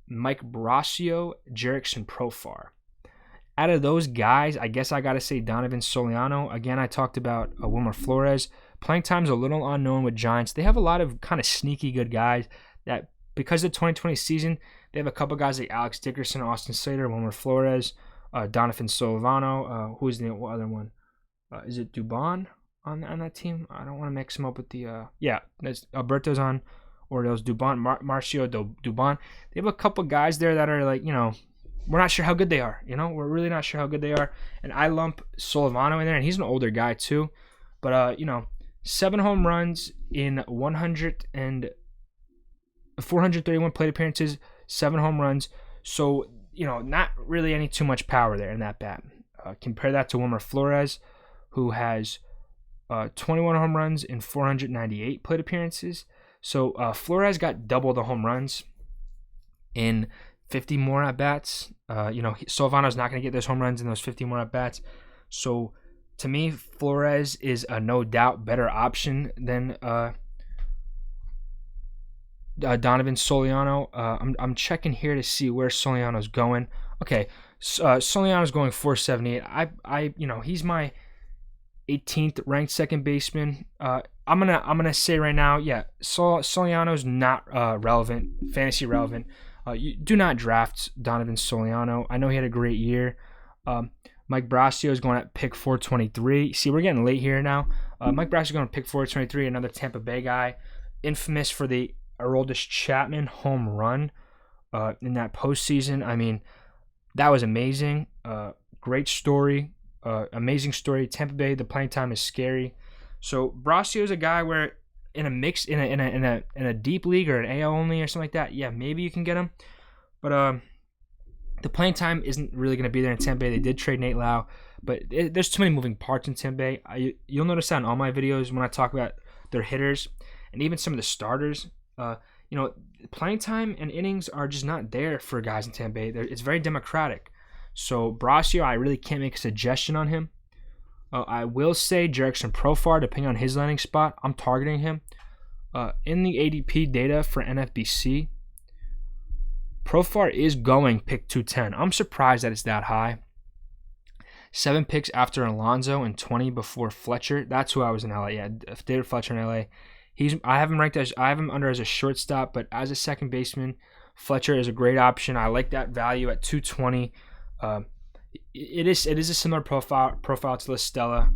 Mike Brasio, Jerickson Profar. Out of those guys, I guess I got to say Donovan Soliano. Again, I talked about Wilmer Flores. Playing time's a little unknown with Giants. They have a lot of kind of sneaky good guys that, because of the 2020 season, they have a couple guys like Alex Dickerson, Austin Slater, Wilmer Flores, Donovan Soliano. Who is the other one? Is it Dubon on that team? I don't want to mix him up with the... there's Alberto's on Orioles, Dubon, Marcio Dubon. They have a couple guys there that are like, we're not sure how good they are. We're really not sure how good they are. And I lump Solivano in there, and he's an older guy too. But, 7 home runs in 431 plate appearances, 7 home runs. So, not really any too much power there in that bat. Compare that to Wilmer Flores, who has 21 home runs in 498 plate appearances. So Flores got double the home runs in 50 more at-bats. Solivano's not going to get those home runs in those 50 more at-bats. So, to me, Flores is a no doubt better option than Donovan Soliano. I'm checking here to see where Soliano's going. Okay, Soliano's going 478. He's my 18th ranked second baseman. I'm gonna say right now, yeah, Soliano's not fantasy relevant. You do not draft Donovan Soliano. I know he had a great year. Mike Brasio is going at pick 423. See, we're getting late here now. Mike Brasio is going to pick 423, another Tampa Bay guy, infamous for the Aroldis Chapman home run in that postseason. I mean, that was amazing. Great story. Amazing story. Tampa Bay, the playing time is scary. So Brasio is a guy where in a mix in a deep league or an AL only or something like that, yeah, maybe you can get him. But the playing time isn't really going to be there in Tampa Bay. They did trade Nate Lowe, but there's too many moving parts in Tampa Bay. You'll notice that in all my videos when I talk about their hitters and even some of the starters. Playing time and innings are just not there for guys in Tampa Bay. It's very democratic. So Brasio, I really can't make a suggestion on him. I will say Jerickson Profar, depending on his landing spot, I'm targeting him. In the ADP data for NFBC, Profar is going pick 210. I'm surprised that it's that high. 7 picks after Alonso and 20 before Fletcher. That's who I was in LA. Yeah, David Fletcher in LA. I have him under as a shortstop, but as a second baseman, Fletcher is a great option. I like that value at 220. It is a similar profile to La Stella.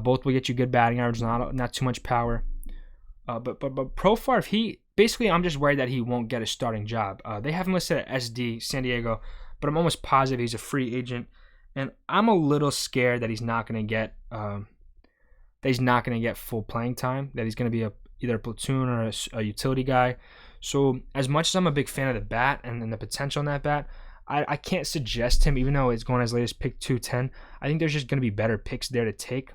Both will get you good batting average, not too much power. But Profar, I'm just worried that he won't get a starting job. They have him listed at SD San Diego, but I'm almost positive he's a free agent, and I'm a little scared that he's not going to get full playing time. That he's going to be either a platoon or a utility guy. So as much as I'm a big fan of the bat and the potential in that bat, I can't suggest him, even though it's going as late as pick 210. I think there's just going to be better picks there to take.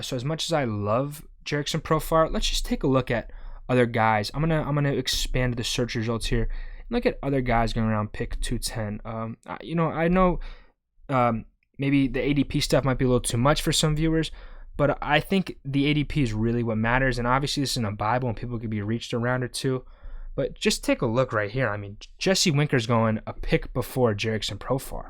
So as much as I love Jerickson Profar, let's just take a look at other guys. I'm gonna expand the search results here and look at other guys going around pick 210. I know maybe the ADP stuff might be a little too much for some viewers, but I think the ADP is really what matters. And obviously this isn't a Bible and people could be reached a round or two. But just take a look right here. I mean, Jesse Winker's going a pick before Jerickson Profar.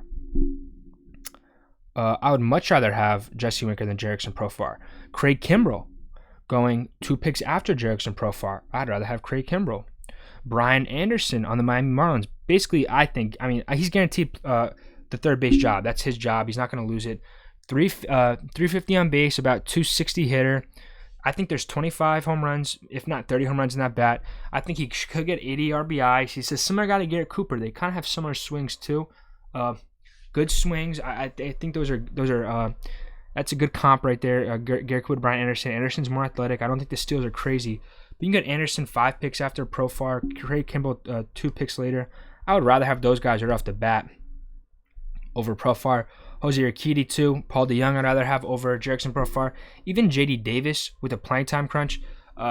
I would much rather have Jesse Winker than Jerickson Profar. Craig Kimbrell going 2 picks after Jerickson Profar. I'd rather have Craig Kimbrell. Brian Anderson on the Miami Marlins. Basically, he's guaranteed the third base job. That's his job. He's not going to lose it. 350 on base, about 260 hitter. I think there's 25 home runs, if not 30 home runs in that bat. I think he could get 80 RBIs. He's a similar guy to Garrett Cooper. They kind of have similar swings too. Good swings. I think those are that's a good comp right there. Garrett Cooper, Brian Anderson. Anderson's more athletic. I don't think the steals are crazy. But you can get Anderson 5 picks after Profar. Craig Kimbrell 2 picks later. I would rather have those guys right off the bat over Profar. Jose Urquidy too. Paul DeYoung I'd rather have over Jerickson Profar. Even J.D. Davis with a playing time crunch.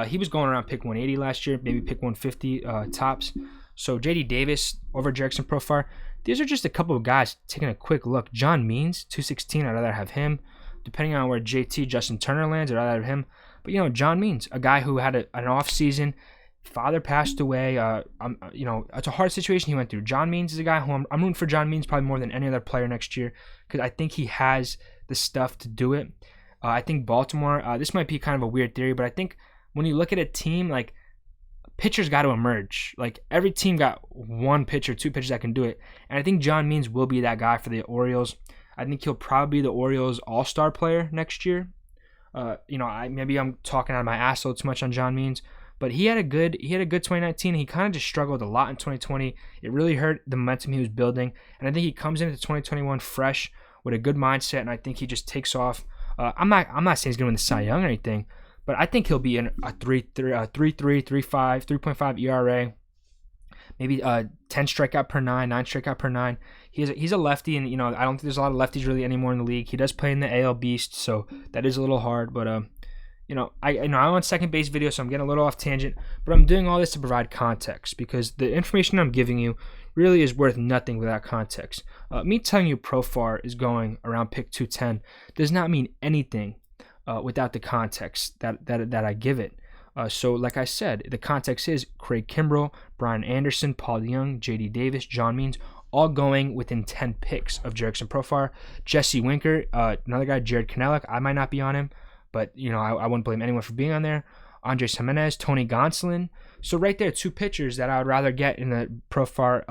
He was going around pick 180 last year, maybe pick 150 tops. So J.D. Davis over Jerickson Profar. These are just a couple of guys taking a quick look. John Means, 216. I'd rather have him. Depending on where JT Justin Turner lands, I'd rather have him. But John Means, a guy who had an off season. Father passed away. It's a hard situation he went through. John Means is a guy who I'm rooting for. John Means probably more than any other player next year because I think he has the stuff to do it. I think Baltimore. This might be kind of a weird theory, but I think when you look at a team, like pitchers got to emerge. Like every team got one pitcher, two pitchers that can do it, and I think John Means will be that guy for the Orioles. I think he'll probably be the Orioles All-Star player next year. Maybe I'm talking out of my ass a little too much on John Means. But he had a good 2019. He kind of just struggled a lot in 2020. It really hurt the momentum he was building. And I think he comes into 2021 fresh with a good mindset, and I think he just takes off. I'm not saying he's going to win the Cy Young or anything, but I think he'll be in a 3.3, 3.5 ERA, maybe 10 strikeout per 9 strikeout per 9. He's a lefty, and I don't think there's a lot of lefties really anymore in the league. He does play in the AL Beast, so that is a little hard, but I'm on second base video, so I'm getting a little off tangent, but I'm doing all this to provide context because the information I'm giving you really is worth nothing without context. Me telling you Profar is going around pick 210 does not mean anything without the context that I give it. So like I said, the context is Craig Kimbrell, Brian Anderson, Paul DeJong, J.D. Davis, John Means, all going within 10 picks of Jerickson Profar. Jesse Winker, another guy, Jared Kanelich, I might not be on him. But, I wouldn't blame anyone for being on there. Andres Jimenez, Tony Gonsolin. So right there, two pitchers that I would rather get in the Profar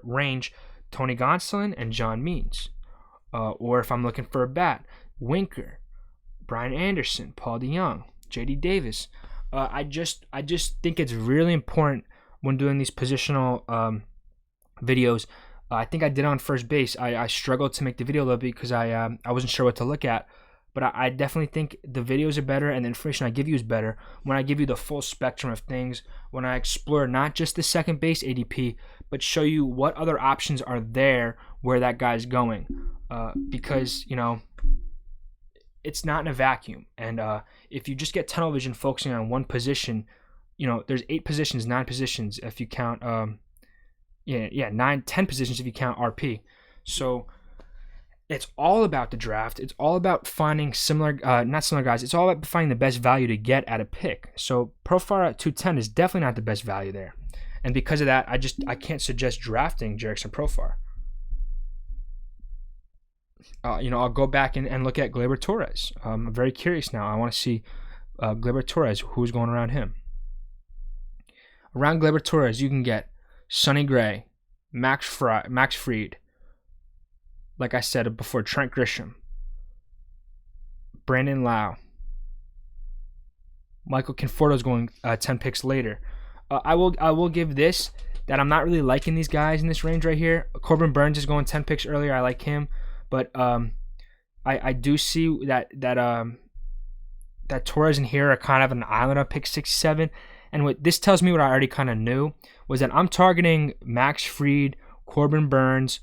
range, Tony Gonsolin and John Means. Or if I'm looking for a bat, Winker, Brian Anderson, Paul DeJong, J.D. Davis. I just think it's really important when doing these positional videos. I think I did on first base. I struggled to make the video a little bit because I wasn't sure what to look at. But I definitely think the videos are better and the information I give you is better when I give you the full spectrum of things, when I explore not just the second base ADP, but show you what other options are there where that guy's going. Because, it's not in a vacuum. And if you just get tunnel vision focusing on one position, there's 8 positions, 9 positions if you count, 10 positions if you count RP. So it's all about the draft. It's all about finding not similar guys. It's all about finding the best value to get at a pick. So Profar at 210 is definitely not the best value there. And because of that, I can't suggest drafting Jerickson Profar. I'll go back and look at Gleyber Torres. I'm very curious now. I want to see Gleyber Torres, who's going around him. Around Gleyber Torres, you can get Sonny Gray, Max Fried, like I said before, Trent Grisham, Brandon Lowe, Michael Conforto's going 10 picks later. I will give this that I'm not really liking these guys in this range right here. Corbin Burns is going 10 picks earlier. I like him, but I do see that Torres and Hiura are kind of an island on pick 67. And what this tells me, what I already kind of knew, was that I'm targeting Max Fried, Corbin Burns.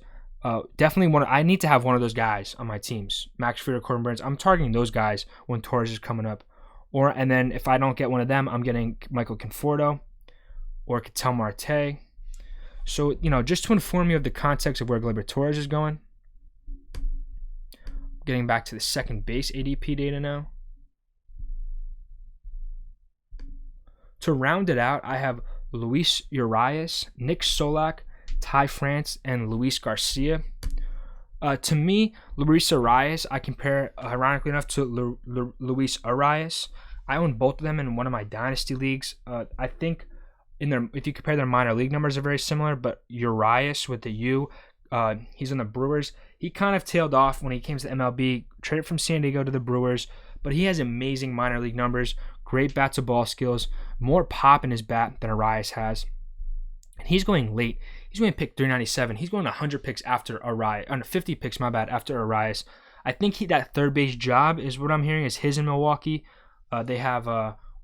Definitely I need to have one of those guys on my teams. Max Fried or Corbin Burns. I'm targeting those guys when Torres is coming up. And then if I don't get one of them, I'm getting Michael Conforto or Ketel Marte. So, just to inform you of the context of where Gleyber Torres is going. Getting back to the second base ADP data now. To round it out, I have Luis Arraez, Nick Solak, Ty France, and Luis Garcia. To me, Luis Arraez, I compare, ironically enough, to Luis Arraez. I own both of them in one of my dynasty leagues. I think if you compare their minor league numbers, are very similar, but Arraez with the U, he's on the Brewers. He kind of tailed off when he came to the MLB, traded from San Diego to the Brewers, but he has amazing minor league numbers, great bat-to-ball skills, more pop in his bat than Arraez has. And he's going late. He's going to pick 397. He's going 100 picks after Arraez, 50 picks, after Arraez. I think that third base job is what I'm hearing is his in Milwaukee. They have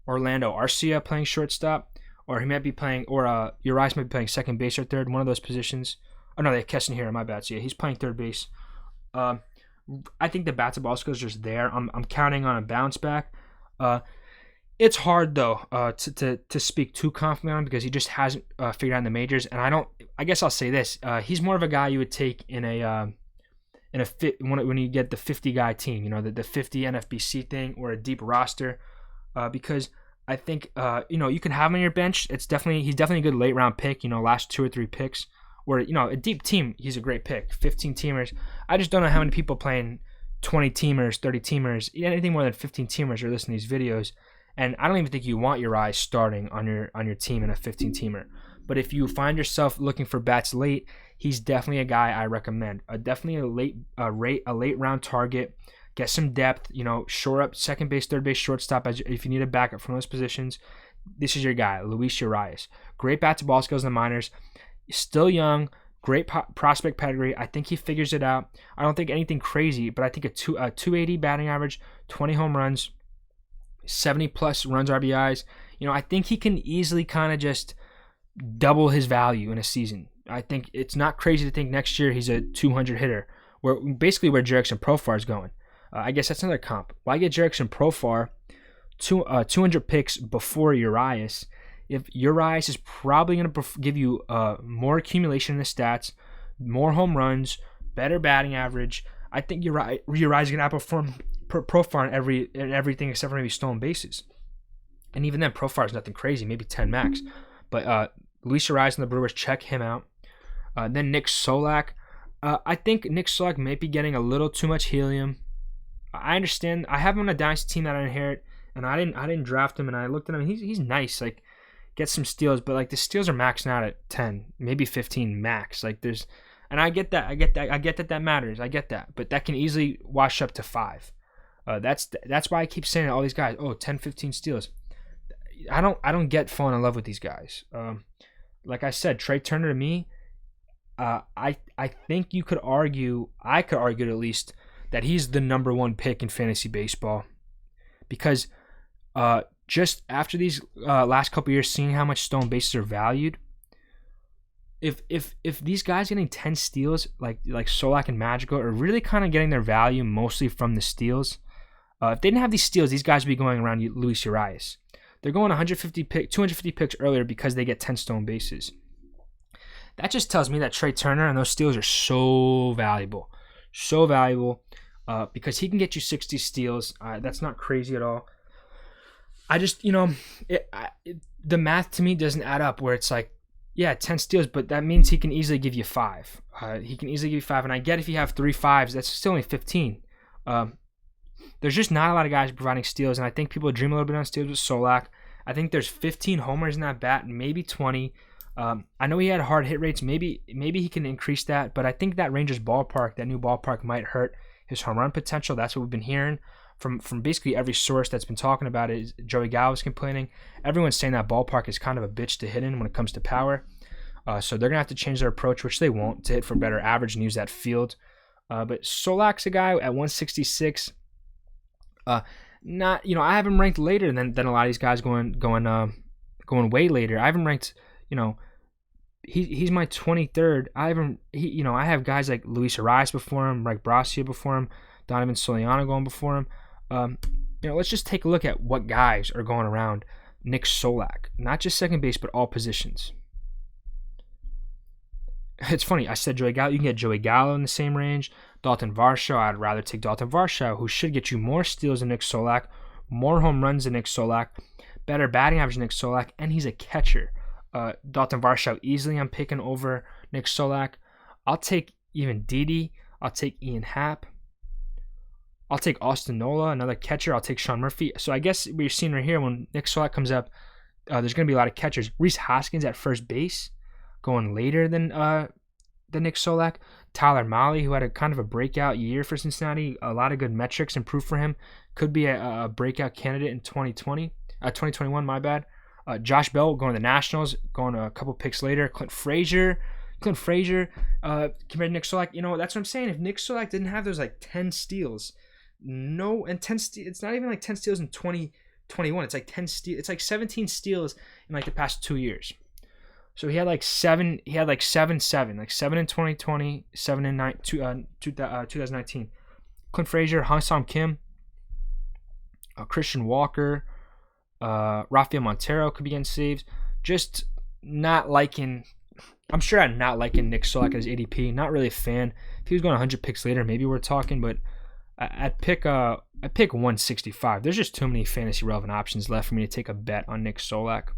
Orlando Arcia playing shortstop, or he might be playing, or Arraez might be playing second base or third, one of those positions. Oh no, they have Keston here, my bad. So yeah, he's playing third base. I think the bat to ball skills are just there. I'm counting on a bounce back. It's hard though to speak too confidently on him because he just hasn't figured out in the majors. And I guess I'll say this: he's more of a guy you would take in a when you get the 50 guy team, you know, the 50 NFBC thing or a deep roster, because I think you can have him on your bench. He's definitely a good late round pick. You know, last 2 or 3 picks. Or a deep team, he's a great pick. 15 teamers. I just don't know how many people playing 20 teamers, 30 teamers, anything more than 15 teamers are listening to these videos. And I don't even think you want Arraez starting on your team in a 15 teamer. But if you find yourself looking for bats late, he's definitely a guy I recommend. Definitely a late round target. Get some depth. Shore up second base, third base, shortstop. If you need a backup from those positions, this is your guy, Luis Arraez. Great bat to ball skills in the minors. Still young, great prospect pedigree. I think he figures it out. I don't think anything crazy, but I think a 280 batting average, 20 home runs, 70 plus runs RBIs. I think he can easily kind of just double his value in a season. I think it's not crazy to think next year he's a 200 hitter, where Jerickson Profar is going. I guess that's another comp. Why get Jerickson Profar 200 picks before Arraez? If Arraez is probably going to give you more accumulation in the stats, more home runs, better batting average, I think Arraez is going to outperform Profar in everything except for maybe stolen bases. And even then, Profar is nothing crazy, maybe 10 max. But Luis Arraez and the Brewers, check him out. Then Nick Solak. I think Nick Solak may be getting a little too much helium. I understand. I have him on a dynasty team that I inherit, and I didn't draft him. And I looked at him. He's nice. Like, get some steals, but like the steals are maxing out at 10, maybe 15 max. Like and I get that. I get that matters. I get that, but that can easily wash up to 5. That's why I keep saying to all these guys, 10, 15 steals. I don't get falling in love with these guys. Like I said, Trey Turner to me, I think I could argue at least that he's the number 1 pick in fantasy baseball, because just after these last couple years, seeing how much stolen bases are valued, if these guys getting 10 steals like Solak and Magical are really kind of getting their value mostly from the steals. If they didn't have these steals, these guys would be going around Luis Arraez. They're going 250 picks earlier because they get 10 stolen bases. That just tells me that Trey Turner and those steals are so valuable. Because he can get you 60 steals. That's not crazy at all. I just, the math to me doesn't add up where it's like, yeah, 10 steals, but that means he can easily give you 5. And I get if you have 3 5s, that's still only 15. There's just not a lot of guys providing steals, and I think people dream a little bit on steals with Solak. I think there's 15 homers in that bat, maybe 20. I know he had hard hit rates. Maybe he can increase that, but I think that Rangers ballpark, that new ballpark, might hurt his home run potential. That's what we've been hearing from basically every source that's been talking about it. Joey Gallo was complaining. Everyone's saying that ballpark is kind of a bitch to hit in when it comes to power. So they're going to have to change their approach, which they won't, to hit for better average and use that field. But Solak's a guy at 166. Not, I have him ranked later than a lot of these guys going way later. I have him ranked, he's my 23rd. I have guys like Luis Arraez before him, Mike Brassia before him, Donovan Soliano going before him. Let's just take a look at what guys are going around Nick Solak. Not just second base, but all positions. It's funny, I said Joey Gallo. You can get Joey Gallo in the same range. Dalton Varsho, I'd rather take Dalton Varsho, who should get you more steals than Nick Solak, more home runs than Nick Solak, better batting average than Nick Solak, and he's a catcher. Dalton Varsho easily I'm picking over Nick Solak. I'll take even Didi. I'll take Ian Happ. I'll take Austin Nola, another catcher. I'll take Sean Murphy. So I guess we're seeing right here when Nick Solak comes up, there's going to be a lot of catchers. Rhys Hoskins at first base, going later than Nick Solak. Tyler Mahle, who had a kind of a breakout year for Cincinnati, a lot of good metrics improved for him, could be a breakout candidate in 2021. My bad. Josh Bell going to the Nationals, going a couple picks later. Clint Frazier compared to Nick Solak. That's what I'm saying. If Nick Solak didn't have those like 10 steals, it's not even like 10 steals in 2021. It's like 10 steals. It's like 17 steals in like the past 2 years. So he had like 7. He had like 7 in 2020, 7 in 2019. Clint Frazier, Ha-Seong Kim, Christian Walker, Rafael Montero could be getting saves. Just not liking. I'm sure I'm not liking Nick Solak at his ADP. Not really a fan. If he was going 100 picks later, maybe we're talking. But at pick 165, there's just too many fantasy relevant options left for me to take a bet on Nick Solak.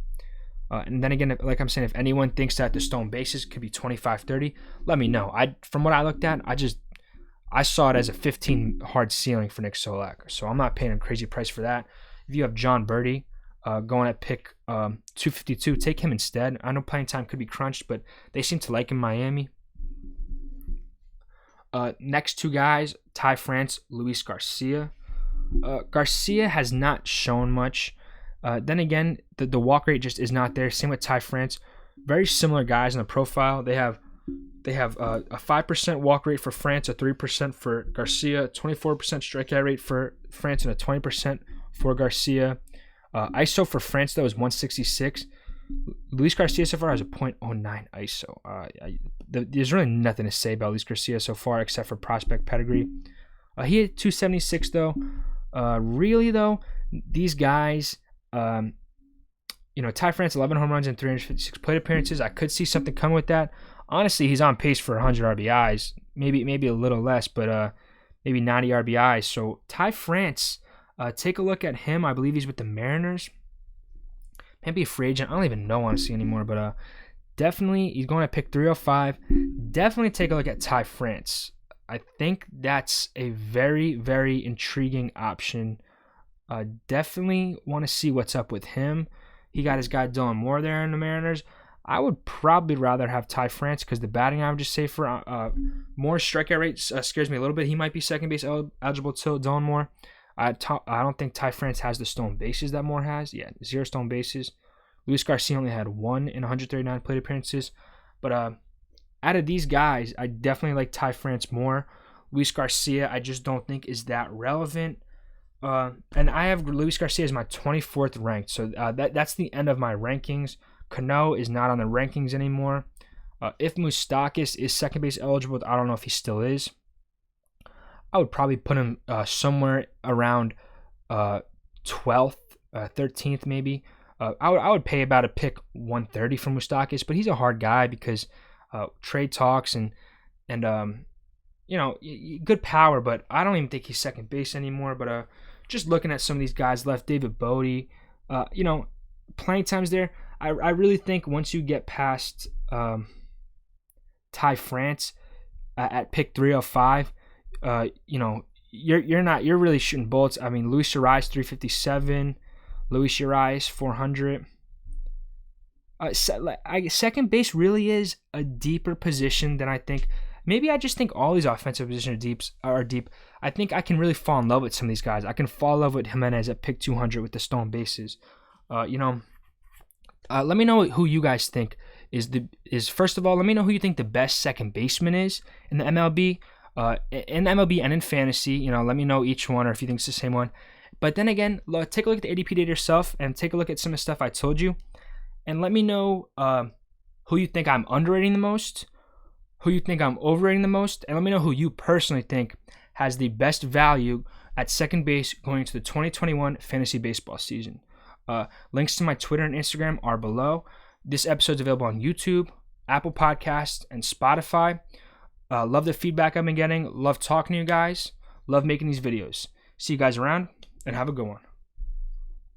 And then again, like I'm saying, if anyone thinks that the stolen bases could be 25-30, let me know. From what I looked at, I saw it as a 15 hard ceiling for Nick Solak. So I'm not paying a crazy price for that. If you have John Birdie going at pick 252, take him instead. I know playing time could be crunched, but they seem to like him in Miami. Next two guys, Ty France, Luis Garcia. Garcia has not shown much. Then again, the walk rate just is not there. Same with Ty France. Very similar guys in the profile. They have a 5% walk rate for France, a 3% for Garcia, 24% strikeout rate for France, and a 20% for Garcia. ISO for France, though, is 166. Luis Garcia so far has a .09 ISO. There's really nothing to say about Luis Garcia so far except for prospect pedigree. He had 276, though. Really, though, these guys, Ty France, 11 home runs and 356 plate appearances. I could see something coming with that. Honestly, he's on pace for 100 RBIs, maybe a little less, but maybe 90 RBIs. So Ty France, take a look at him. I believe he's with the Mariners. Maybe a free agent. I don't even know honestly anymore, but definitely he's going to pick 305. Definitely take a look at Ty France. I think that's a very, very intriguing option. Definitely want to see what's up with him. He got his guy Dylan Moore there in the Mariners. I would probably rather have Ty France because the batting average is safer. More strikeout rate scares me a little bit. He might be second base eligible to Dylan Moore. I don't think Ty France has the stolen bases that Moore has. Yeah, 0 stolen bases. Luis Garcia only had 1 in 139 plate appearances. But out of these guys, I definitely like Ty France more. Luis Garcia, I just don't think is that relevant. And I have Luis Garcia as my 24th ranked. So that's the end of my rankings. Cano is not on the rankings anymore. If Moustakas is second base eligible, I don't know if he still is. I would probably put him somewhere around 12th, 13th maybe. I would pay about a pick 130 for Moustakas, but he's a hard guy because trade talks and good power, but I don't even think he's second base anymore. But just looking at some of these guys left, David Bodie, playing times there. I really think once you get past Ty France at pick 305, you're really shooting bullets. I mean, Luis Arraez 357, Luis Arraez 400. Second base really is a deeper position than I think. Maybe I just think all these offensive positions are deep. I think I can really fall in love with some of these guys. I can fall in love with Jimenez at pick 200 with the stolen bases. Let me know who you guys think is first of all. Let me know who you think the best second baseman is in the MLB, and in fantasy. Let me know each one, or if you think it's the same one. But then again, take a look at the ADP data yourself, and take a look at some of the stuff I told you, and let me know who you think I'm underrating the most, who you think I'm overrating the most, and let me know who you personally think has the best value at second base going into the 2021 fantasy baseball season. Links to my Twitter and Instagram are below. This episode's available on YouTube, Apple Podcasts, and Spotify. Love the feedback I've been getting. Love talking to you guys. Love making these videos. See you guys around, and have a good one.